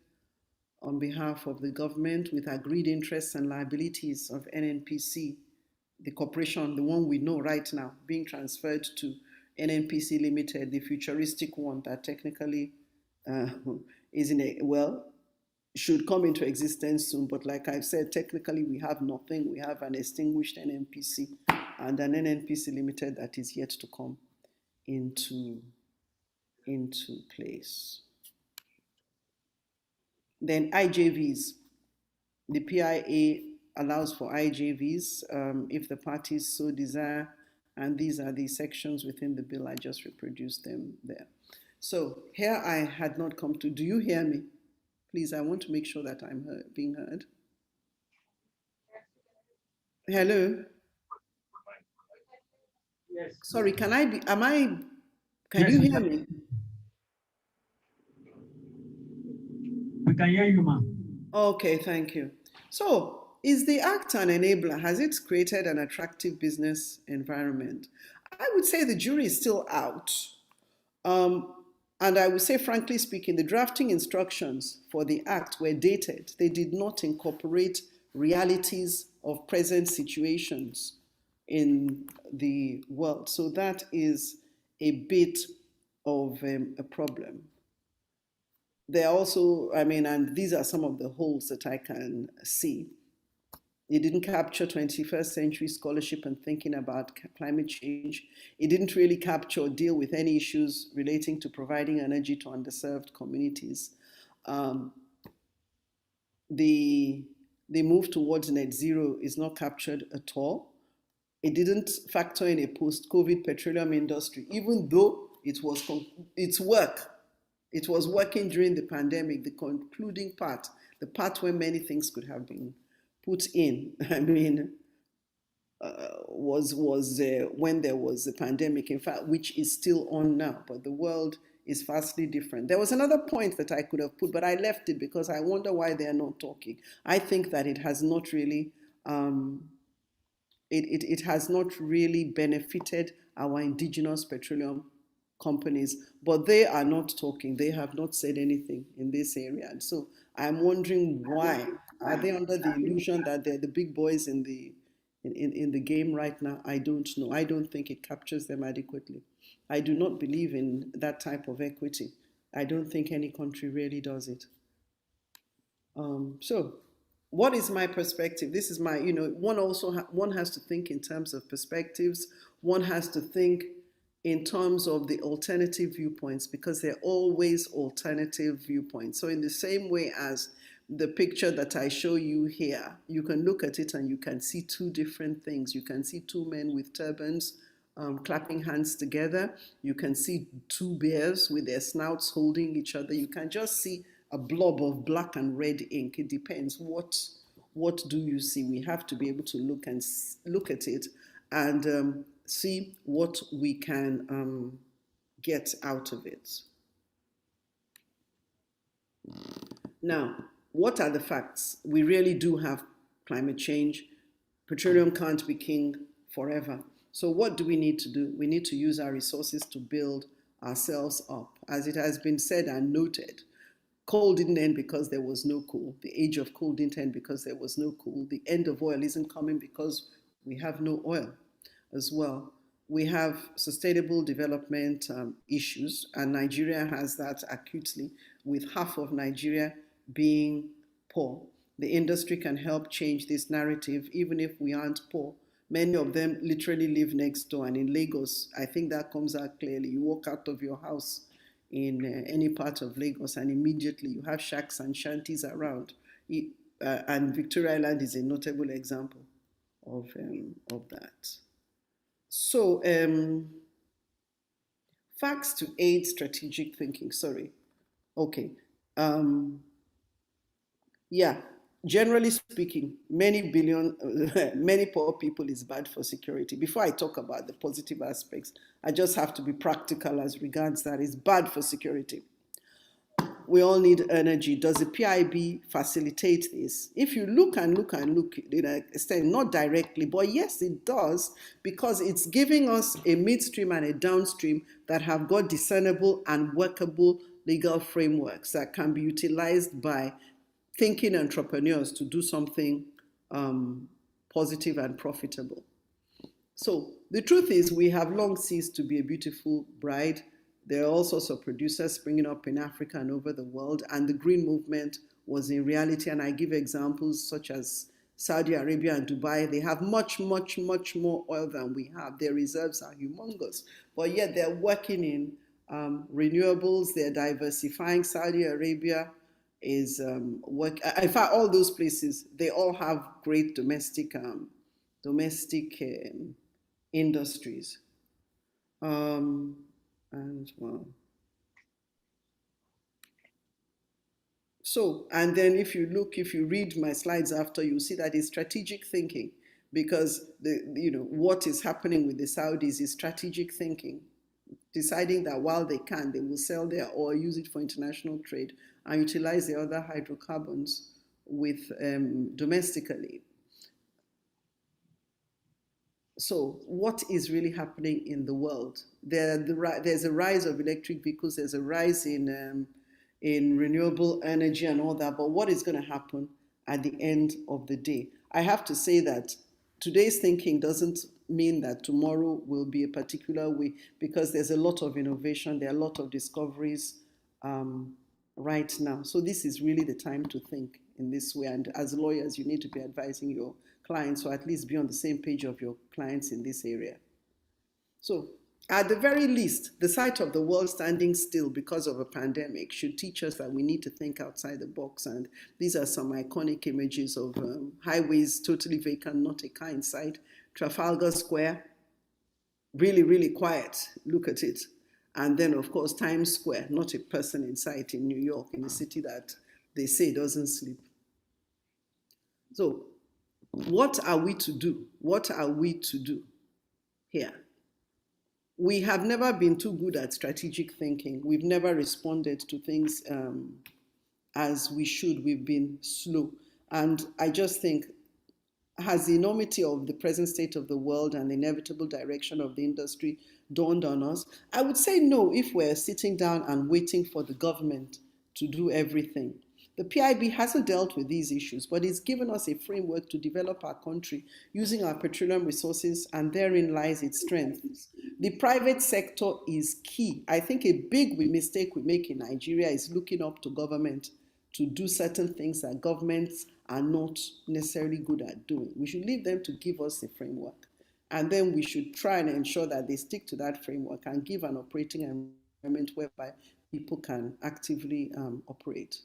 on behalf of the government, with agreed interests and liabilities of NNPC, the corporation, the one we know right now, being transferred to NNPC Limited, the futuristic one that technically is should come into existence soon. But like I've said, technically we have nothing. We have an extinguished NNPC and an NNPC Limited that is yet to come into place. Then IJVs. The PIA allows for IJVs if the parties so desire, and these are the sections within the bill. I just reproduced them there. So here I had not come to. Do you hear me? Please, I want to make sure that I'm being heard. Hello? Yes. Sorry, can you hear me? We can hear you, ma'am. Okay, thank you. So, is the Act an enabler? Has it created an attractive business environment? I would say the jury is still out. And I would say, frankly speaking, the drafting instructions for the act were dated. They did not incorporate realities of present situations in the world. So that is a bit of a problem. There are also, I mean, and these are some of the holes that I can see. It didn't capture 21st century scholarship and thinking about climate change. It didn't really capture or deal with any issues relating to providing energy to underserved communities. The move towards net zero is not captured at all. It didn't factor in a post-COVID petroleum industry, even though it was It was working during the pandemic, the concluding part, the part where many things could have been put in. I mean, was when there was a pandemic, in fact, which is still on now, but the world is vastly different. There was another point that I could have put, but I left it because I wonder why they're not talking. I think that it has not really, it has not really benefited our indigenous petroleum companies, but they are not talking. They have not said anything in this area. And so I'm wondering why. Are they under the illusion that they're the big boys in the game right now? I don't know. I don't think it captures them adequately. I do not believe in that type of equity. I don't think any country really does it. So what is my perspective? This is my, one has to think in terms of perspectives. One has to think in terms of the alternative viewpoints, because there are always alternative viewpoints. So in the same way as the picture that I show you here, you can look at it and you can see two different things. You can see two men with turbans clapping hands together. You can see two bears with their snouts holding each other. You can just see a blob of black and red ink. It depends. What do you see? We have to be able to look at it and see what we can get out of it. Now, what are the facts? We really do have climate change. Petroleum can't be king forever. So what do we need to do? We need to use our resources to build ourselves up. As it has been said and noted, coal didn't end because there was no coal. The age of coal didn't end because there was no coal. The end of oil isn't coming because we have no oil as well. We have sustainable development issues, and Nigeria has that acutely, with half of Nigeria being poor. The industry can help change this narrative, even if we aren't poor. Many of them literally live next door, and in Lagos, I think that comes out clearly. You walk out of your house in any part of Lagos, and immediately you have shacks and shanties around. And Victoria Island is a notable example of that. So, facts to aid strategic thinking. Sorry. Okay. Yeah. Generally speaking, many poor people is bad for security. Before I talk about the positive aspects, I just have to be practical as regards that. It's bad for security. We all need energy. Does the PIB facilitate this? If you look and look and look, not directly, but yes, it does, because it's giving us a midstream and a downstream that have got discernible and workable legal frameworks that can be utilized by thinking entrepreneurs to do something positive and profitable. So the truth is, we have long ceased to be a beautiful bride. There are all sorts of producers springing up in Africa and over the world, and the green movement was in reality, and I give examples such as Saudi Arabia and Dubai. They have much, much, much more oil than we have. Their reserves are humongous, but yet they're working in renewables, they're diversifying. Saudi Arabia is in fact, all those places, they all have great domestic industries. And well, so, and then if you read my slides after, you'll see that it's strategic thinking, because what is happening with the Saudis is strategic thinking, deciding that while they can, they will sell their oil, use it for international trade, and utilize the other hydrocarbons with domestically. So what is really happening in the world? There's a rise of electric vehicles, there's a rise in renewable energy and all that, but what is going to happen at the end of the day? I have to say that today's thinking doesn't mean that tomorrow will be a particular way, because there's a lot of innovation, there are a lot of discoveries right now. So this is really the time to think in this way. And as lawyers, you need to be advising your clients, or at least be on the same page of your clients in this area. So at the very least, the sight of the world standing still because of a pandemic should teach us that we need to think outside the box. And these are some iconic images of highways totally vacant, not a car in sight. Trafalgar Square, really, really quiet. Look at it. And then, of course, Times Square, not a person in sight in New York, in a city that they say doesn't sleep. So what are we to do? What are we to do here? We have never been too good at strategic thinking. We've never responded to things as we should. We've been slow. And I just think, has the enormity of the present state of the world and the inevitable direction of the industry dawned on us? I would say no, if we're sitting down and waiting for the government to do everything. The PIB hasn't dealt with these issues, but it's given us a framework to develop our country using our petroleum resources, and therein lies its strength. The private sector is key. I think a big mistake we make in Nigeria is looking up to government to do certain things that governments are not necessarily good at doing. We should leave them to give us a framework, and then we should try and ensure that they stick to that framework and give an operating environment whereby people can actively operate.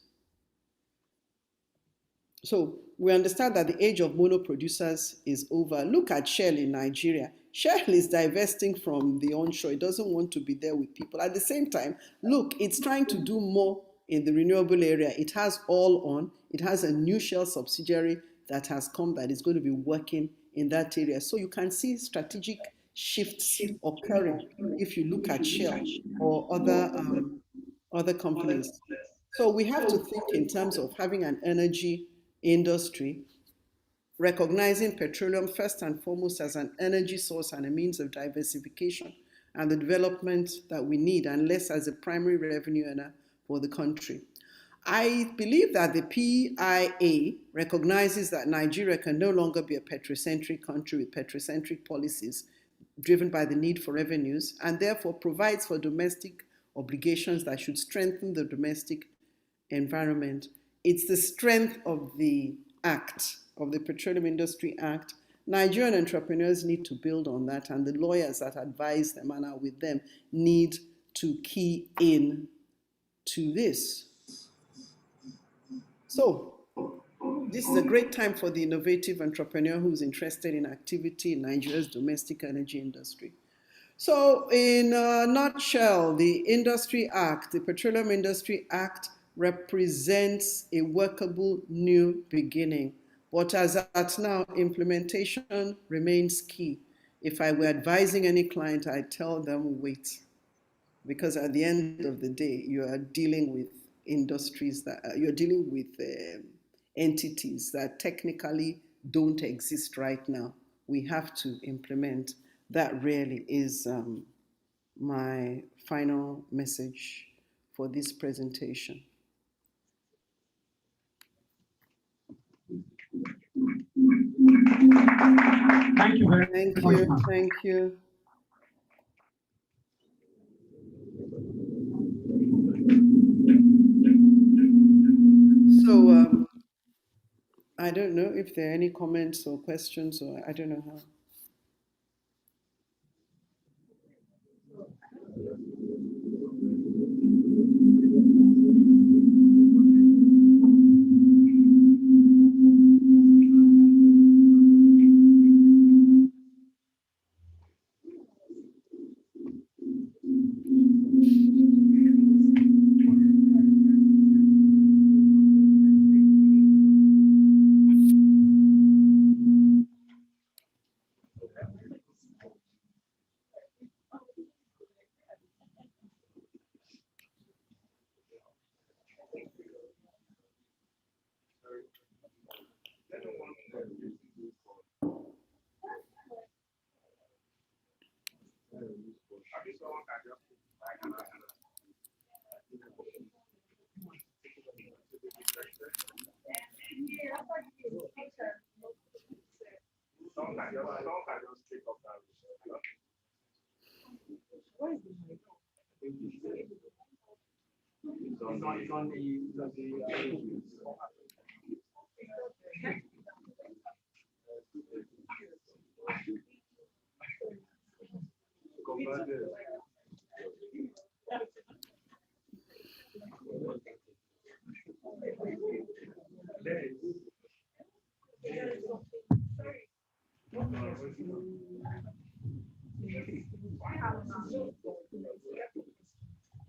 So we understand that the age of mono producers is over. Look at Shell in Nigeria. Shell is divesting from the onshore. It doesn't want to be there with people. At the same time, look, it's trying to do more in the renewable area. It has All On. It has a new Shell subsidiary that has come that is going to be working in that area. So you can see strategic shifts occurring if you look at Shell or other companies. So we have to think in terms of having an energy industry, recognizing petroleum first and foremost as an energy source and a means of diversification and the development that we need, and less as a primary revenue earner for the country. I believe that the PIA recognizes that Nigeria can no longer be a petrocentric country with petrocentric policies driven by the need for revenues, and therefore provides for domestic obligations that should strengthen the domestic environment. It's the strength of the Act, of the Petroleum Industry Act. Nigerian entrepreneurs need to build on that, and the lawyers that advise them and are with them need to key in to this. So this is a great time for the innovative entrepreneur who's interested in activity in Nigeria's domestic energy industry. So in a nutshell, the Industry Act, the Petroleum Industry Act, represents a workable new beginning. But as at now, implementation remains key. If I were advising any client, I'd tell them wait. Because at the end of the day, you are dealing with industries that, you're dealing with entities that technically don't exist right now. We have to implement. That really is my final message for this presentation. Thank you very much. Thank you. So I don't know if there are any comments or questions, or I don't know how.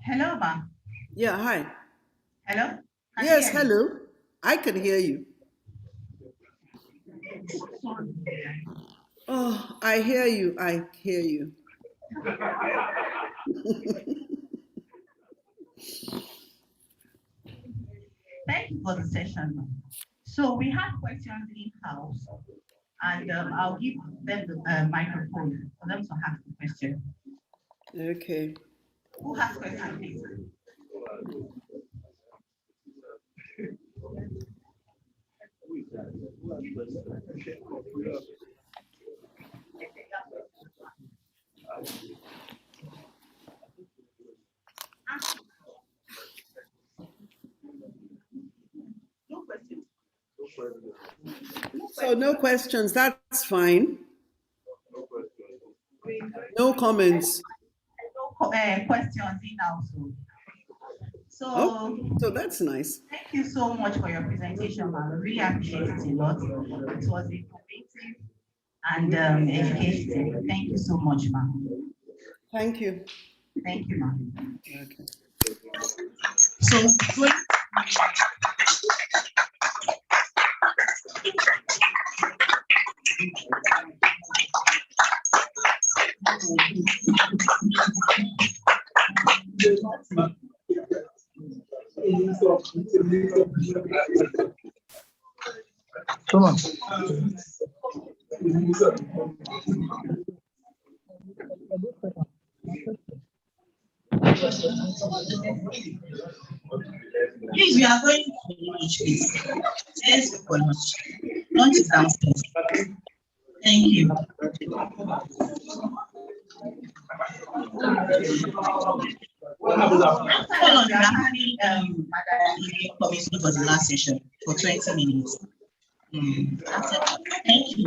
Hello, ma. Yeah, hi. Hello? Can you Yes, hear me? hello. I can hear you. Oh, I hear you. I hear you. Thank you for the session, ma. So we have questions in-house, and I'll give them the microphone for them to ask the question. Okay. Who has questions, please? No questions. So no questions. That's fine. No comments. No questions in-house. So, Oh, so that's nice. thank you so much for your presentation, ma'am. I really appreciate it a lot. It was informative and educational. Thank you so much, ma'am. Thank you. Thank you, ma'am. Okay. So, Come on. please, we are going to lunch, please. Let's go for lunch. Lunch is downstairs. Thank you. After lunch, we are having commission for the last session for 20 minutes. That's it. Thank you.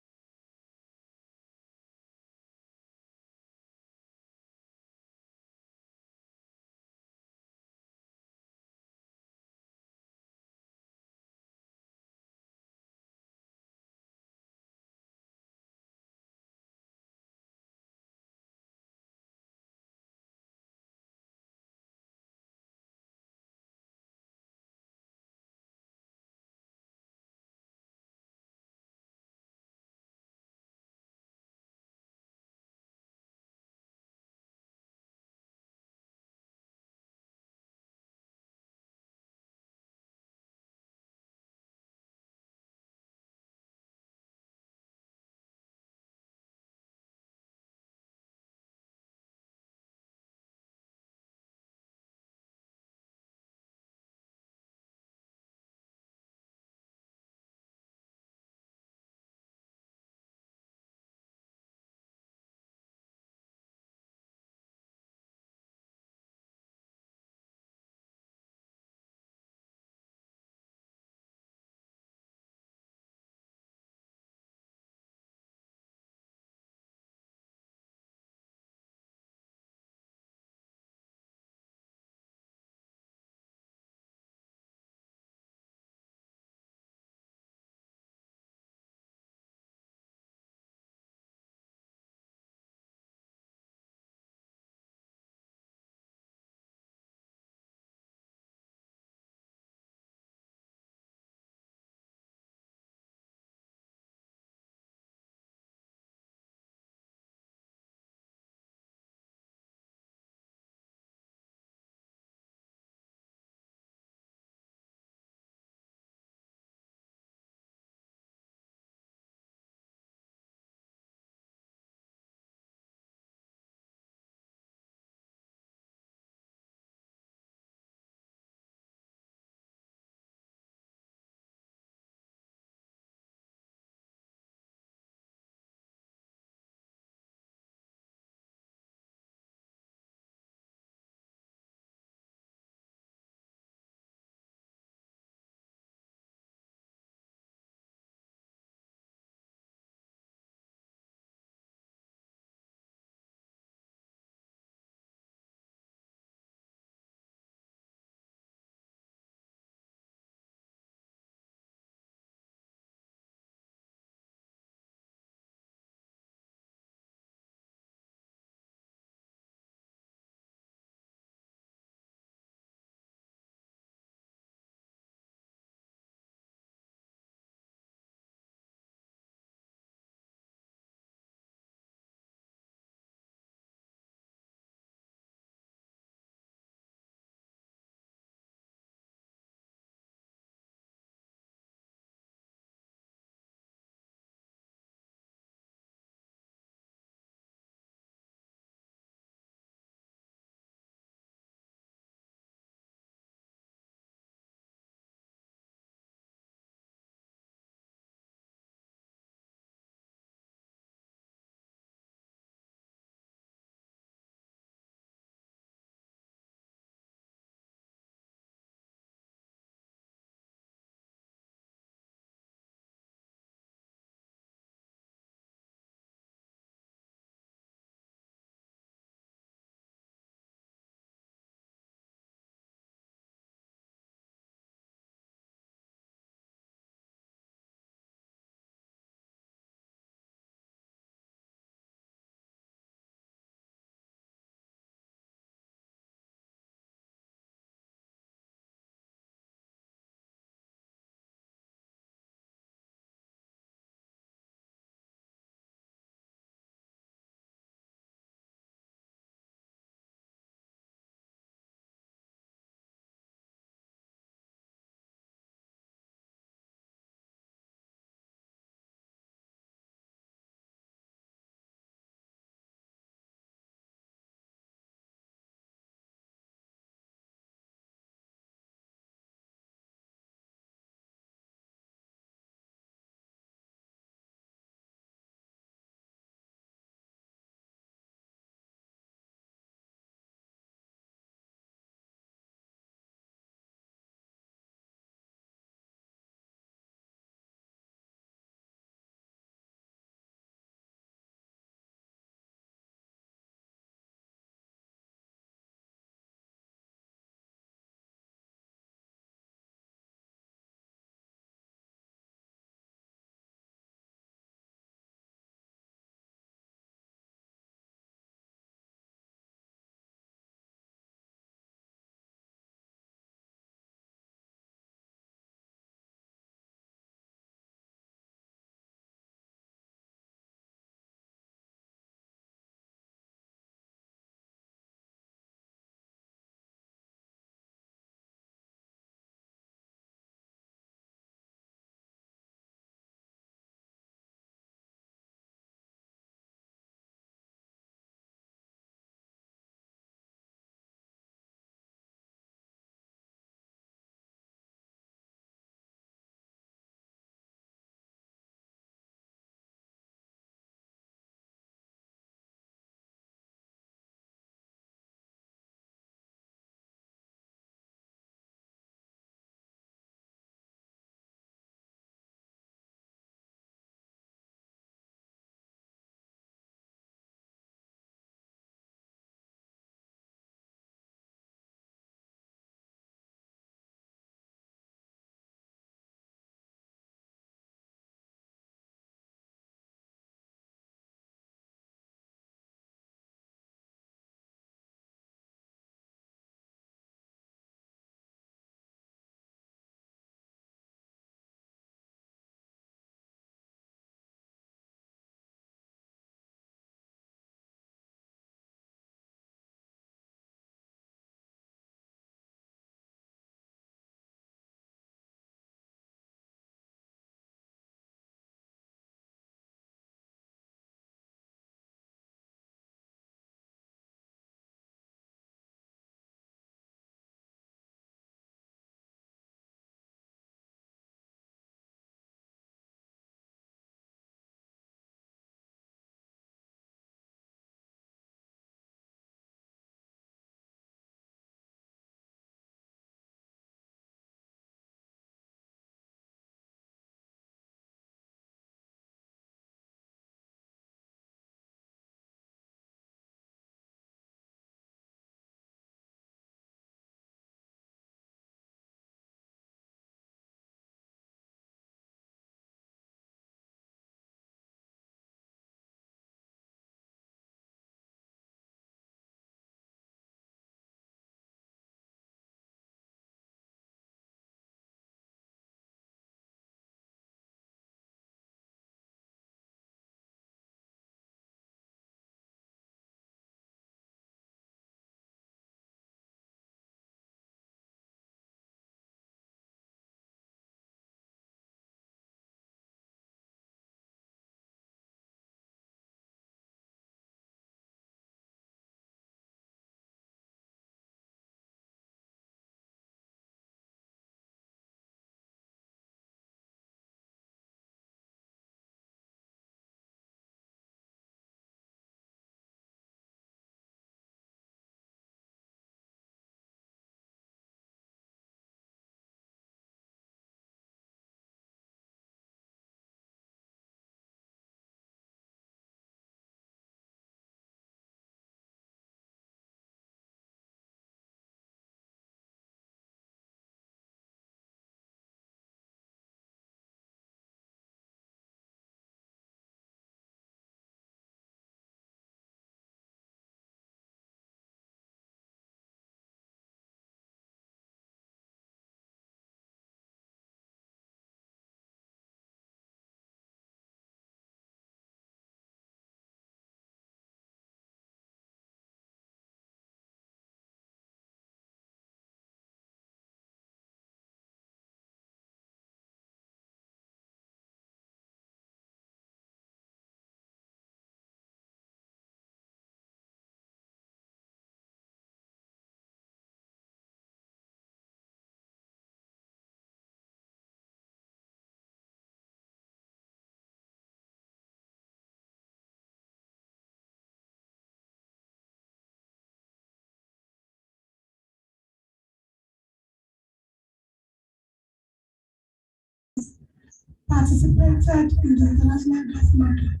participated in the international gas market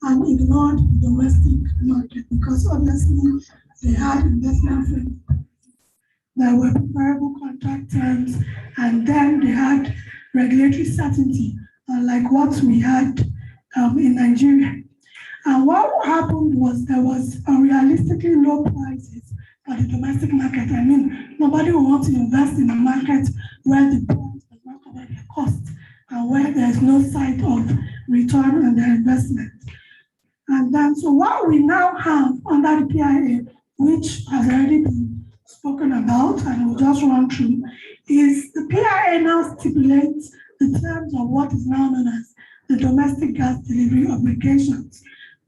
and ignored the domestic market because obviously they had investment framework. There were preferable contract terms, and then they had regulatory certainty, like what we had in Nigeria. And what happened was there was unrealistically low prices for the domestic market. I mean, nobody will want to invest in a market where the price does not cover their cost and where there's no sight of return on their investment. And then, so what we now have under the PIA, which has already been spoken about, and we'll just run through, is the PIA now stipulates the terms of what is now known as the domestic gas delivery obligations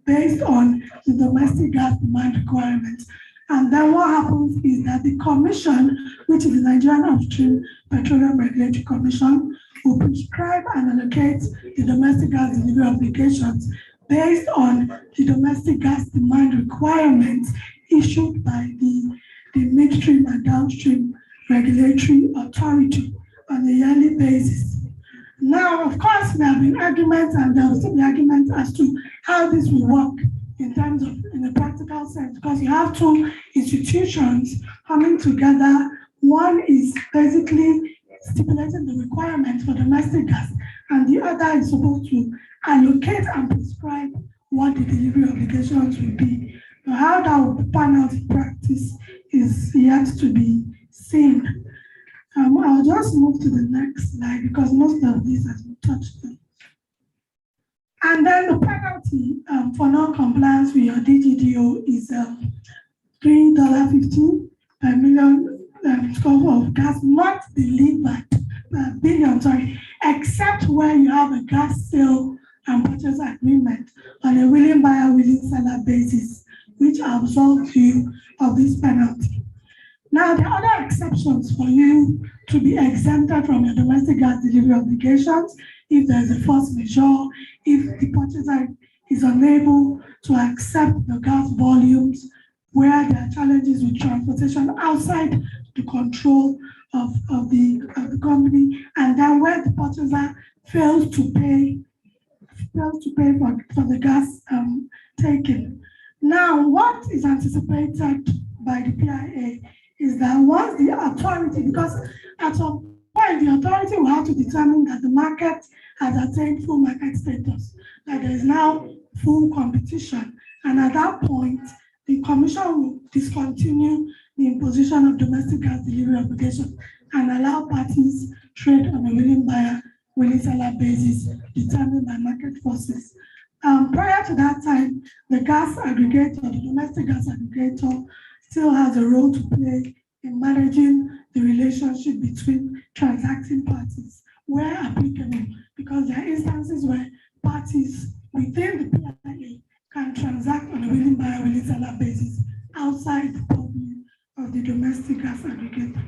based on the domestic gas demand requirements. And then what happens is that the commission, which is the Nigerian Upstream Petroleum Regulatory Commission, will prescribe and allocate the domestic gas delivery obligations based on the domestic gas demand requirements issued by the midstream and downstream regulatory authority on a yearly basis. Now, of course, there have been arguments, and there will still be arguments as to how this will work in terms of, in a practical sense, because you have two institutions coming together. One is basically stipulating the requirements for domestic gas, and the other is supposed to allocate and prescribe what the delivery obligations will be. Now, how that will pan out in practice is yet to be seen. I'll just move to the next slide because most of this has been touched on. And then the penalty for non-compliance with your DGDO is $3.50 per million scope of gas not delivered, except where you have a gas sale and purchase agreement on a willing buyer, willing seller basis, which absolves you of this penalty. Now, there are other exceptions for you to be exempted from your domestic gas delivery obligations if there is a force majeure, if the purchaser is unable to accept the gas volumes, where there are challenges with transportation outside the control of the company, and then where the purchaser fails to pay for the gas taken. Now, what is anticipated by the PIA is that once the authority, because at some point the authority will have to determine that the market has attained full market status, that there is now full competition, and at that point, the Commission will discontinue the imposition of domestic gas delivery obligations and allow parties trade on a willing buyer, willing seller basis determined by market forces. Prior to that time, the gas aggregator, the domestic gas aggregator, still has a role to play in managing the relationship between transacting parties where applicable, because there are instances where parties within the PIA can transact on a willing buyer, willing seller basis outside the purview of the domestic gas aggregator.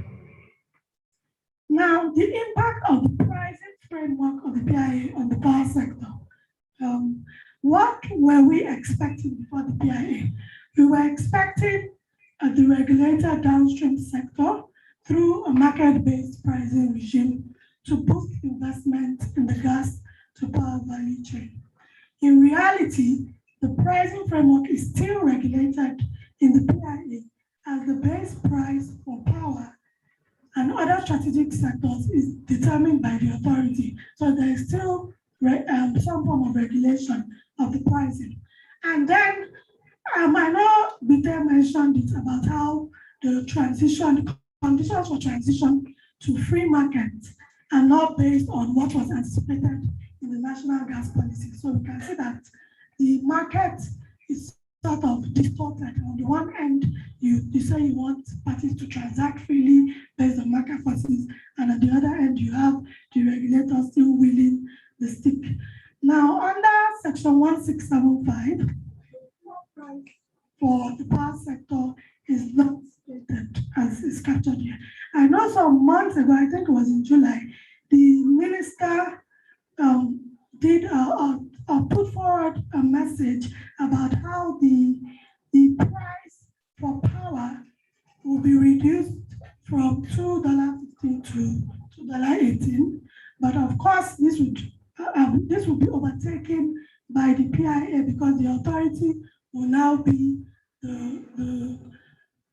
Now, the impact of the pricing framework of the PIA on the power sector. What were we expecting before the PIA? We were expecting the regulated downstream sector through a market-based pricing regime to boost investment in the gas to power value chain. In reality, the pricing framework is still regulated in the PIA as the base price for power and other strategic sectors is determined by the authority. So there is still some form of regulation of the pricing. And then I know Bite mentioned it about how the conditions for transition to free market are not based on what was anticipated in the national gas policy. So we can see that the market is sort of distorted. On the one end, you say you want parties to transact freely based on market forces, and at the other end, you have the regulator still wielding the stick. Now, under Section 1675, for the power sector is not stated as is captured here. I know some months ago, I think it was in July, the minister put forward a message about how the price for power will be reduced from $2.50 to $2.18. But of course, this would this will be overtaken by the PIA because the authority will now be the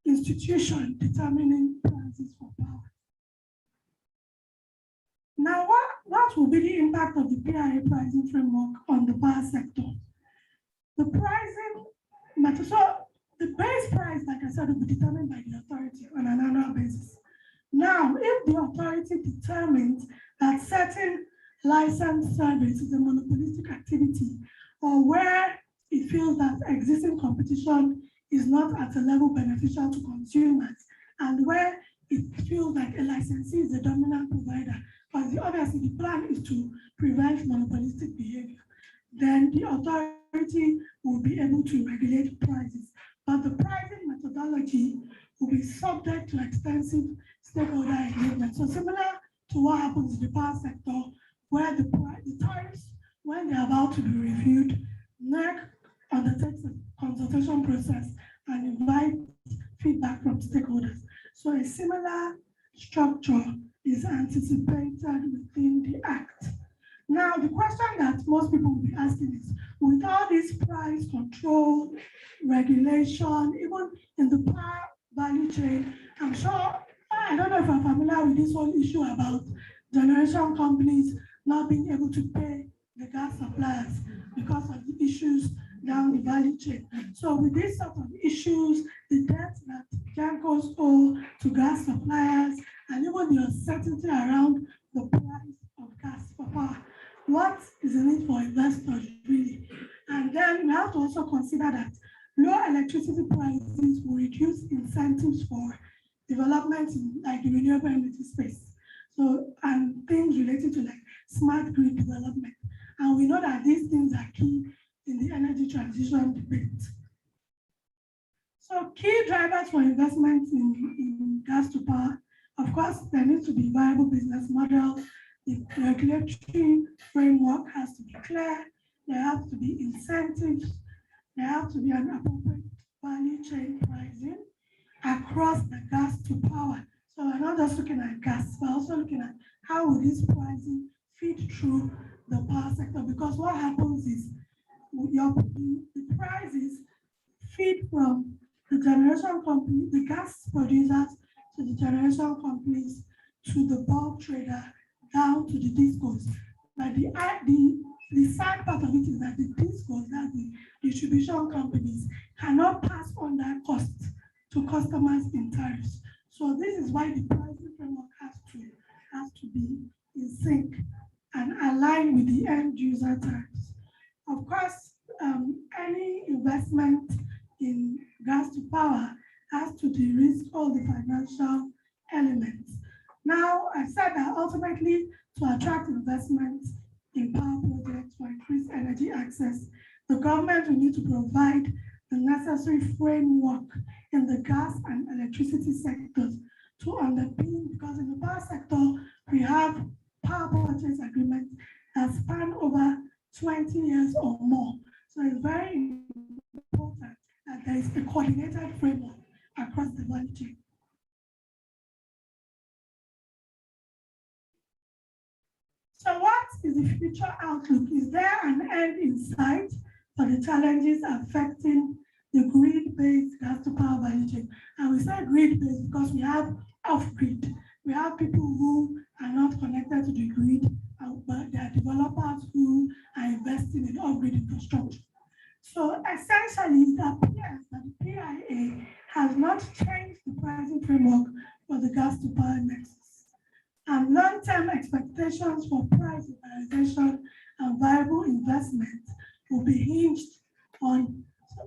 institution determining prices for power. Now, what will be the impact of the PIA pricing framework on the power sector? The pricing matter, so the base price, like I said, will be determined by the authority on an annual basis. Now, if the authority determines that certain licensed service is a monopolistic activity, or where it feels that existing competition is not at a level beneficial to consumers, and where it feels like a licensee is a dominant provider, because obviously the plan is to prevent monopolistic behavior, then the authority will be able to regulate prices. But the pricing methodology will be subject to extensive stakeholder engagement. So similar to what happens in the power sector, where the tariffs, when they're about to be reviewed, NERC undertakes a consultation process and invites feedback from stakeholders. So a similar structure is anticipated within the Act. Now, the question that most people will be asking is, with all this price control, regulation, even in the power value chain, I'm sure, I don't know if I'm familiar with this whole issue about generation companies not being able to pay the gas suppliers because of the issues down the value chain. So with these sort of issues, the debt that gencos owe to gas suppliers, and even the uncertainty around the price of gas for power, what is the need for investors really? And then we have to also consider that low electricity prices will reduce incentives for development in like the renewable energy space. So, and things related to like smart grid development. And we know that these things are key in the energy transition debate. So key drivers for investment in gas to power, of course, there needs to be viable business model. The regulatory framework has to be clear. There have to be incentives. There have to be an appropriate value chain pricing across the gas to power. So we're not just looking at gas, we're also looking at how will this pricing feed through the power sector, because what happens is the prices feed from the generation company, the gas producers, to the generation companies, to the bulk trader, down to the discos. But the sad part of it is that the discos, that the distribution companies, cannot pass on that cost to customers in tariffs. So this is why the pricing framework has to be in sync and align with the end user tariffs. Of course, any investment in gas to power has to de-risk all the financial elements. Now, I said that ultimately to attract investments in power projects for increased energy access, the government will need to provide the necessary framework in the gas and electricity sectors to underpin, because in the power sector, we have power purchase agreements that span over 20 years or more. So it's very important that there is a coordinated framework across the value chain. So what is the future outlook? Is there an end in sight for the challenges affecting the grid-based gas to power value chain? And we say grid-based because we have off-grid. We have people who are not connected to the grid, but there are developers who are investing in off-grid infrastructure. So essentially, it appears that the PIA has not changed the pricing framework for the gas to power nexus. And long-term expectations for price liberalization and viable investment will be hinged on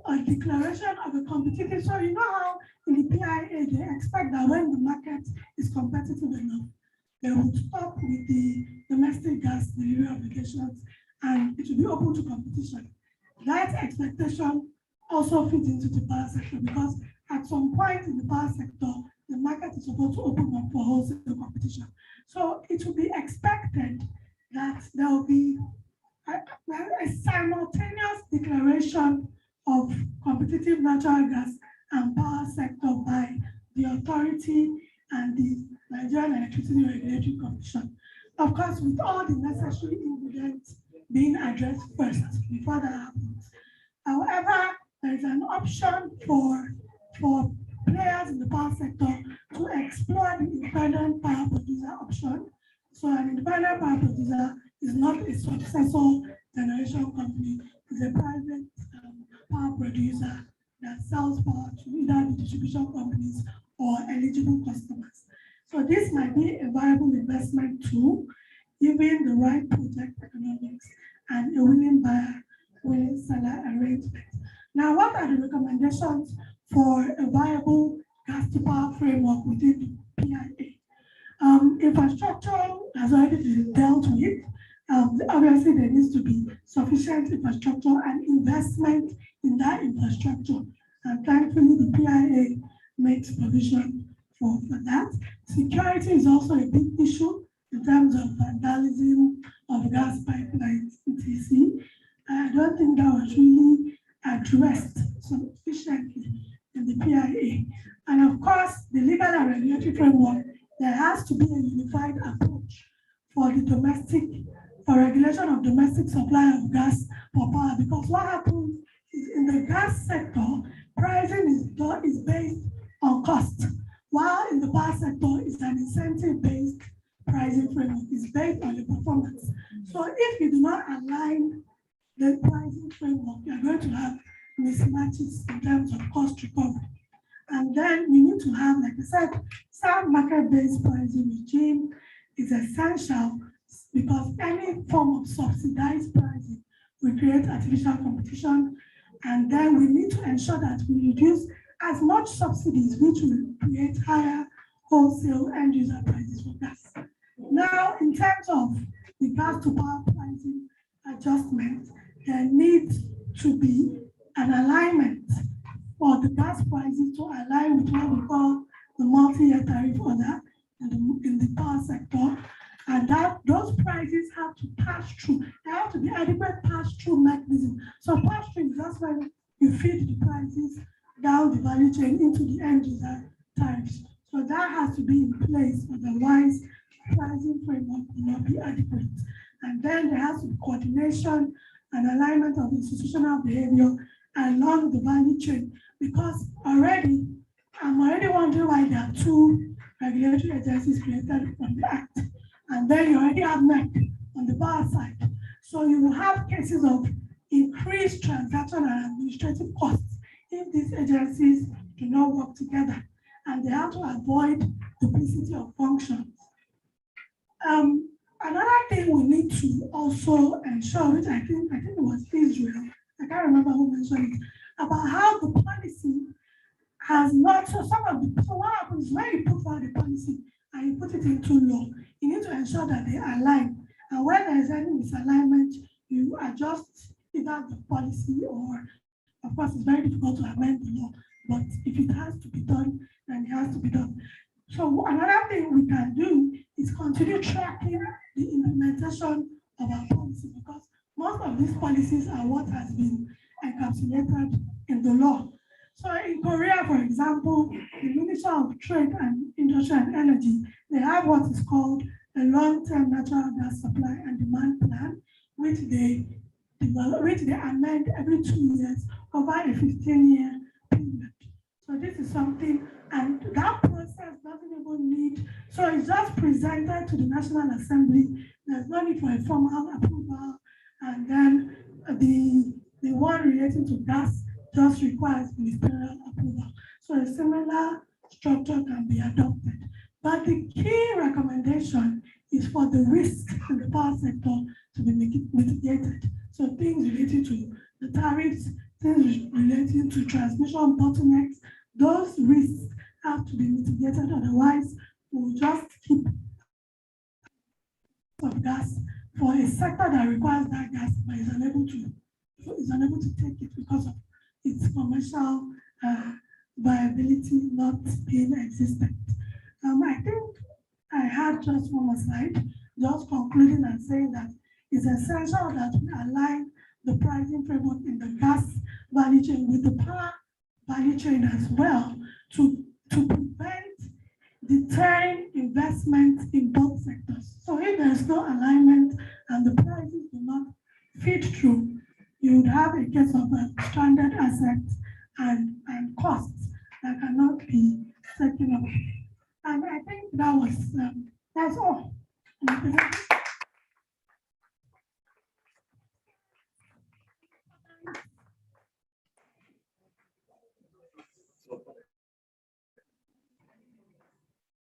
a declaration of a competitive. So you know how in the PIA they expect that when the market is competitive enough, they will stop with the domestic gas delivery obligations and it will be open to competition. That expectation also fits into the power sector because at some point in the power sector, the market is supposed to open up for wholesale competition. So it will be expected that there will be a simultaneous declaration of competitive natural gas and power sector by the authority and the Nigerian Electricity Regulatory Commission. of course, with all the necessary ingredients being addressed first before that happens. However, there is an option for players in the power sector to explore the independent power producer option. So an independent power producer is not a successor generation company, it's a private power producer that sells power to either the distribution companies or eligible customers. So this might be a viable investment tool, given the right project economics and a willing buyer, willing seller arrangement. Now, what are the recommendations for a viable gas to power framework within the PIA? Infrastructure has already been dealt with. Obviously, there needs to be sufficient infrastructure and investment in that infrastructure. And thankfully, the PIA makes provision for that. Security is also a big issue in terms of vandalism of gas pipelines, etc. I don't think that was really addressed sufficiently in the PIA. And of course, the legal and regulatory framework, there has to be a unified approach for the for regulation of domestic supply of gas for power, because what happens is in the gas sector, pricing is based on cost, while in the power sector, it's an incentive-based pricing framework. It's based on the performance. So if you do not align the pricing framework, you're going to have mismatches in terms of cost recovery. And then we need to have, like I said, some market-based pricing regime is essential, because any form of subsidized pricing will create artificial competition. And then we need to ensure that we reduce as much subsidies, which will create higher wholesale end user prices for gas. Now, in terms of the gas to power pricing adjustment, there needs to be an alignment for the gas prices to align with what we call the multi-year tariff order in the power sector, and that those prices have to pass through. There have to be adequate pass-through mechanism. So pass-through is just when you feed the prices down the value chain into the end user tariffs. So that has to be in place, otherwise pricing framework will not be adequate. And then there has to be coordination and alignment of institutional behavior along the value chain, because I'm already wondering why there are two regulatory agencies created from the Act. And then you already have MEC on the power side. So you will have cases of increased transaction and administrative costs if these agencies do not work together, and they have to avoid duplicity of functions. Another thing we need to also ensure, which I think it was Israel, I can't remember who mentioned it, about how the policy has not, so what happens when you put forward the policy and you put it into law, you need to ensure that they align. And when there is any misalignment, you adjust either the policy or, of course, it's very difficult to amend the law, but if it has to be done, then it has to be done. So another thing we can do is continue tracking the implementation of our policy, because most of these policies are what has been encapsulated in the law. So in Korea, for example, the Ministry of Trade and Industry and Energy, they have what is called a long-term natural gas supply and demand plan, which they amend every 2 years over a 15-year period. So this is something, and that process doesn't even need, so it's just presented to the National Assembly. There's no need for a formal approval, and then the one relating to gas just requires ministerial approval. So a similar structure can be adopted. But the key recommendation is for the risks in the power sector to be mitigated. So things relating to the tariffs, things relating to transmission bottlenecks, those risks have to be mitigated, otherwise we'll just keep of gas for a sector that requires that gas but is unable to take it because of its commercial viability not being existent. I think I had just one more slide, just concluding and saying that it's essential that we align the pricing framework in the gas value chain with the power value chain as well to prevent deterring investment in both sectors. So if there is no alignment and the prices do not feed through, you would have a case of stranded assets and costs that cannot be taken up. And I think that was that's all.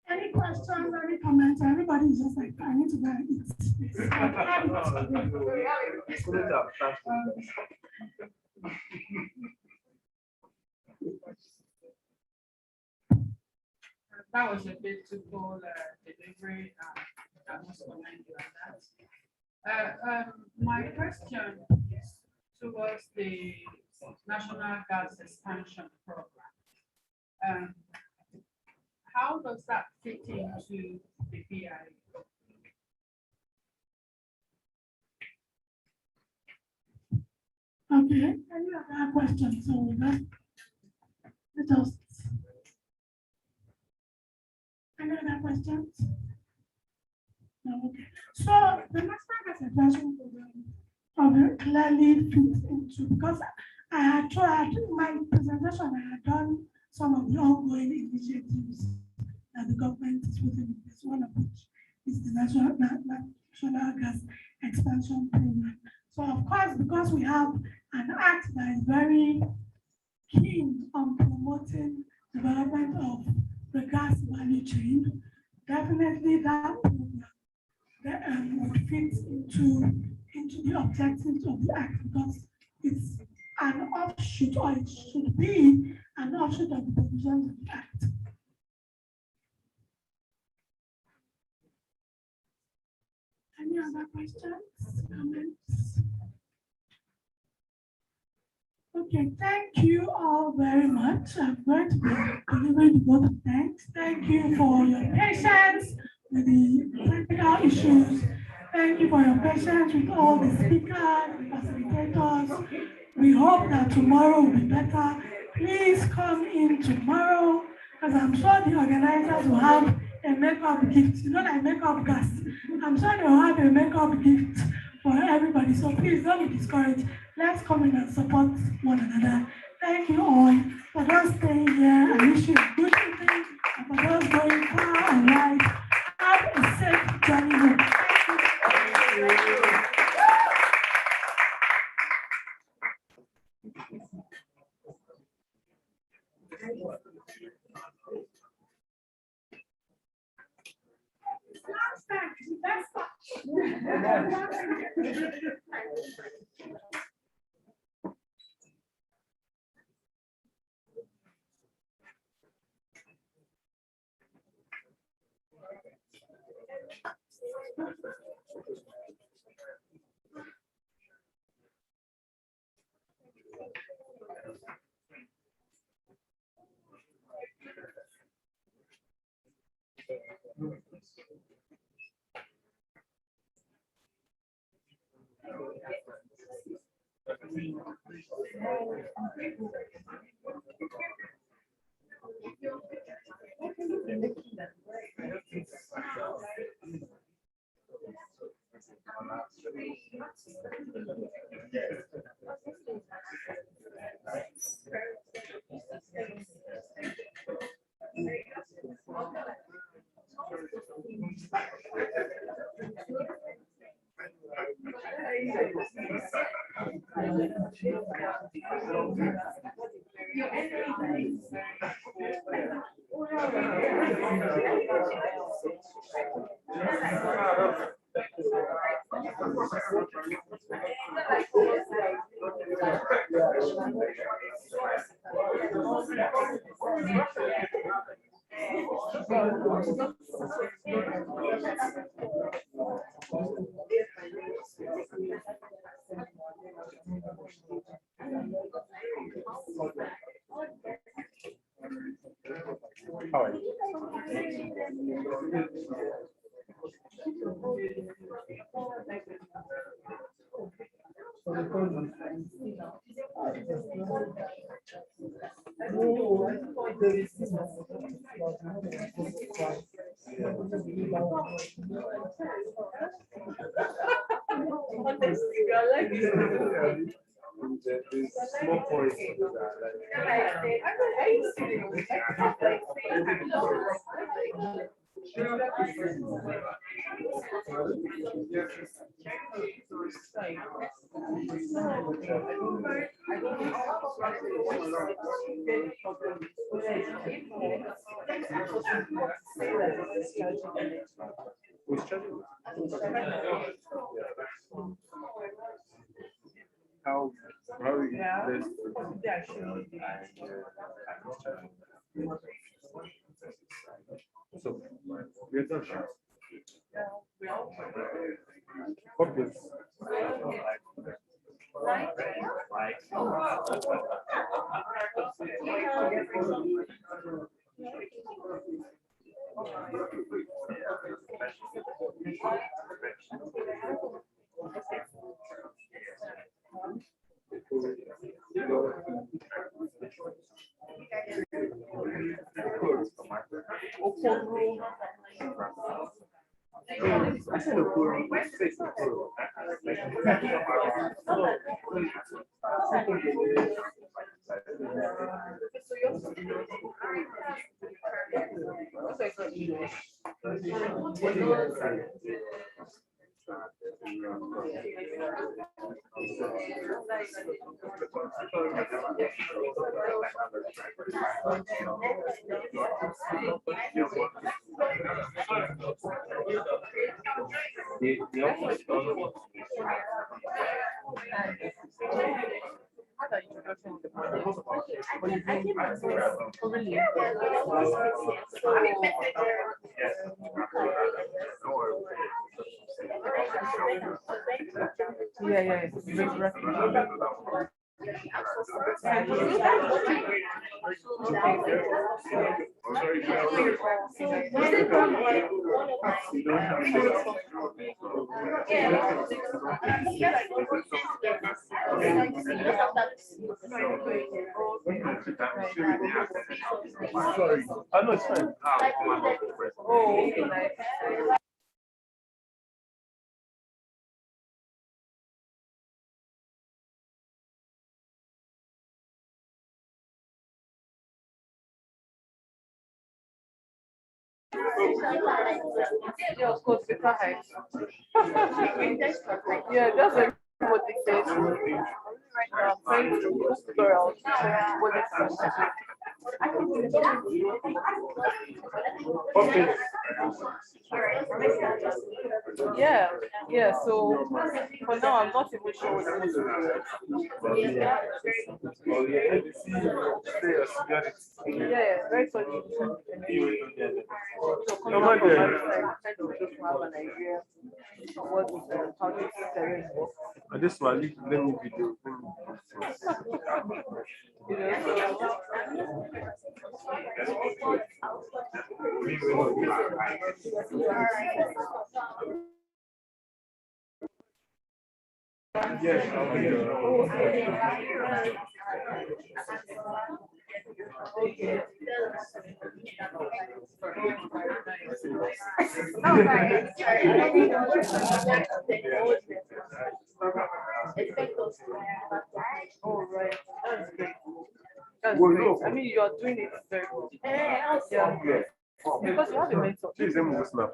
Any questions, any comments? Everybody's just like, I need to go and eat. That was a beautiful delivery. I must commend you on that. My question is towards the National Gas Expansion Program. How does that fit into the PIA? Okay, any other questions? So let us. Any other questions? No, okay. So the National Gas Expansion Program clearly fits into, because I had tried in my presentation, I had done some of the ongoing initiatives that the government is putting in place, one of which is the National Gas Expansion Program. So of course, because we have an act that is very keen on promoting development of the gas value chain, definitely that program would fit into the objectives of the act, because it's an offshoot, or it should be an offshoot of the provisions of the act. Any other questions, comments? Okay, thank you all very much. I'm going to be delivering the vote of thanks. Thank you for your patience with the technical issues. Thank you for your patience with all the speakers, the facilitators. We hope that tomorrow will be better. Please come in tomorrow, because I'm sure the organizers will have a makeup gift. You know, like makeup gas. I'm sure they will have a makeup gift for everybody. So please don't be discouraged. Let's come in and support one another. Thank you all for those staying here. I wish you a good evening. And for those going far and wide, have a safe journey home. Thank you. Small points. How very so we're done. Focus. Sorry. I know it's fine. Oh, okay, nice. Yeah, of course, better height. Yeah, that's like what they said. I'm trying to do tutorials. What they said. Okay. Yeah, yeah. So for now, I'm not even sure what to do. Yeah, very solid. So coming up from my side, kind of just have an idea what how this terrain works. This one, let me video. Yes. Oh, right. That's great. That's great. I mean, you're doing it very well. Yeah. Because you have a mentor. Please, let me just snap.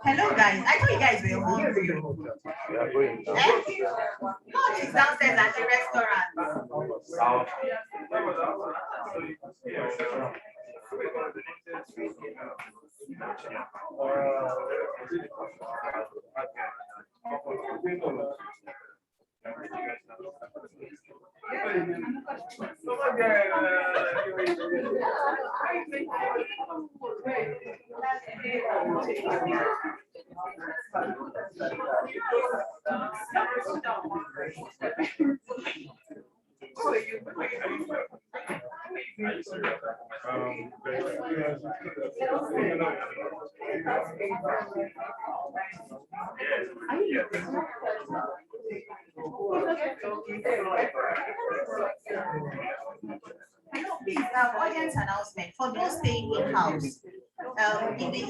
Hello guys, I thought you guys were home. Lunch is downstairs at the restaurant. Hello, please, audience announcement for those staying in house. In the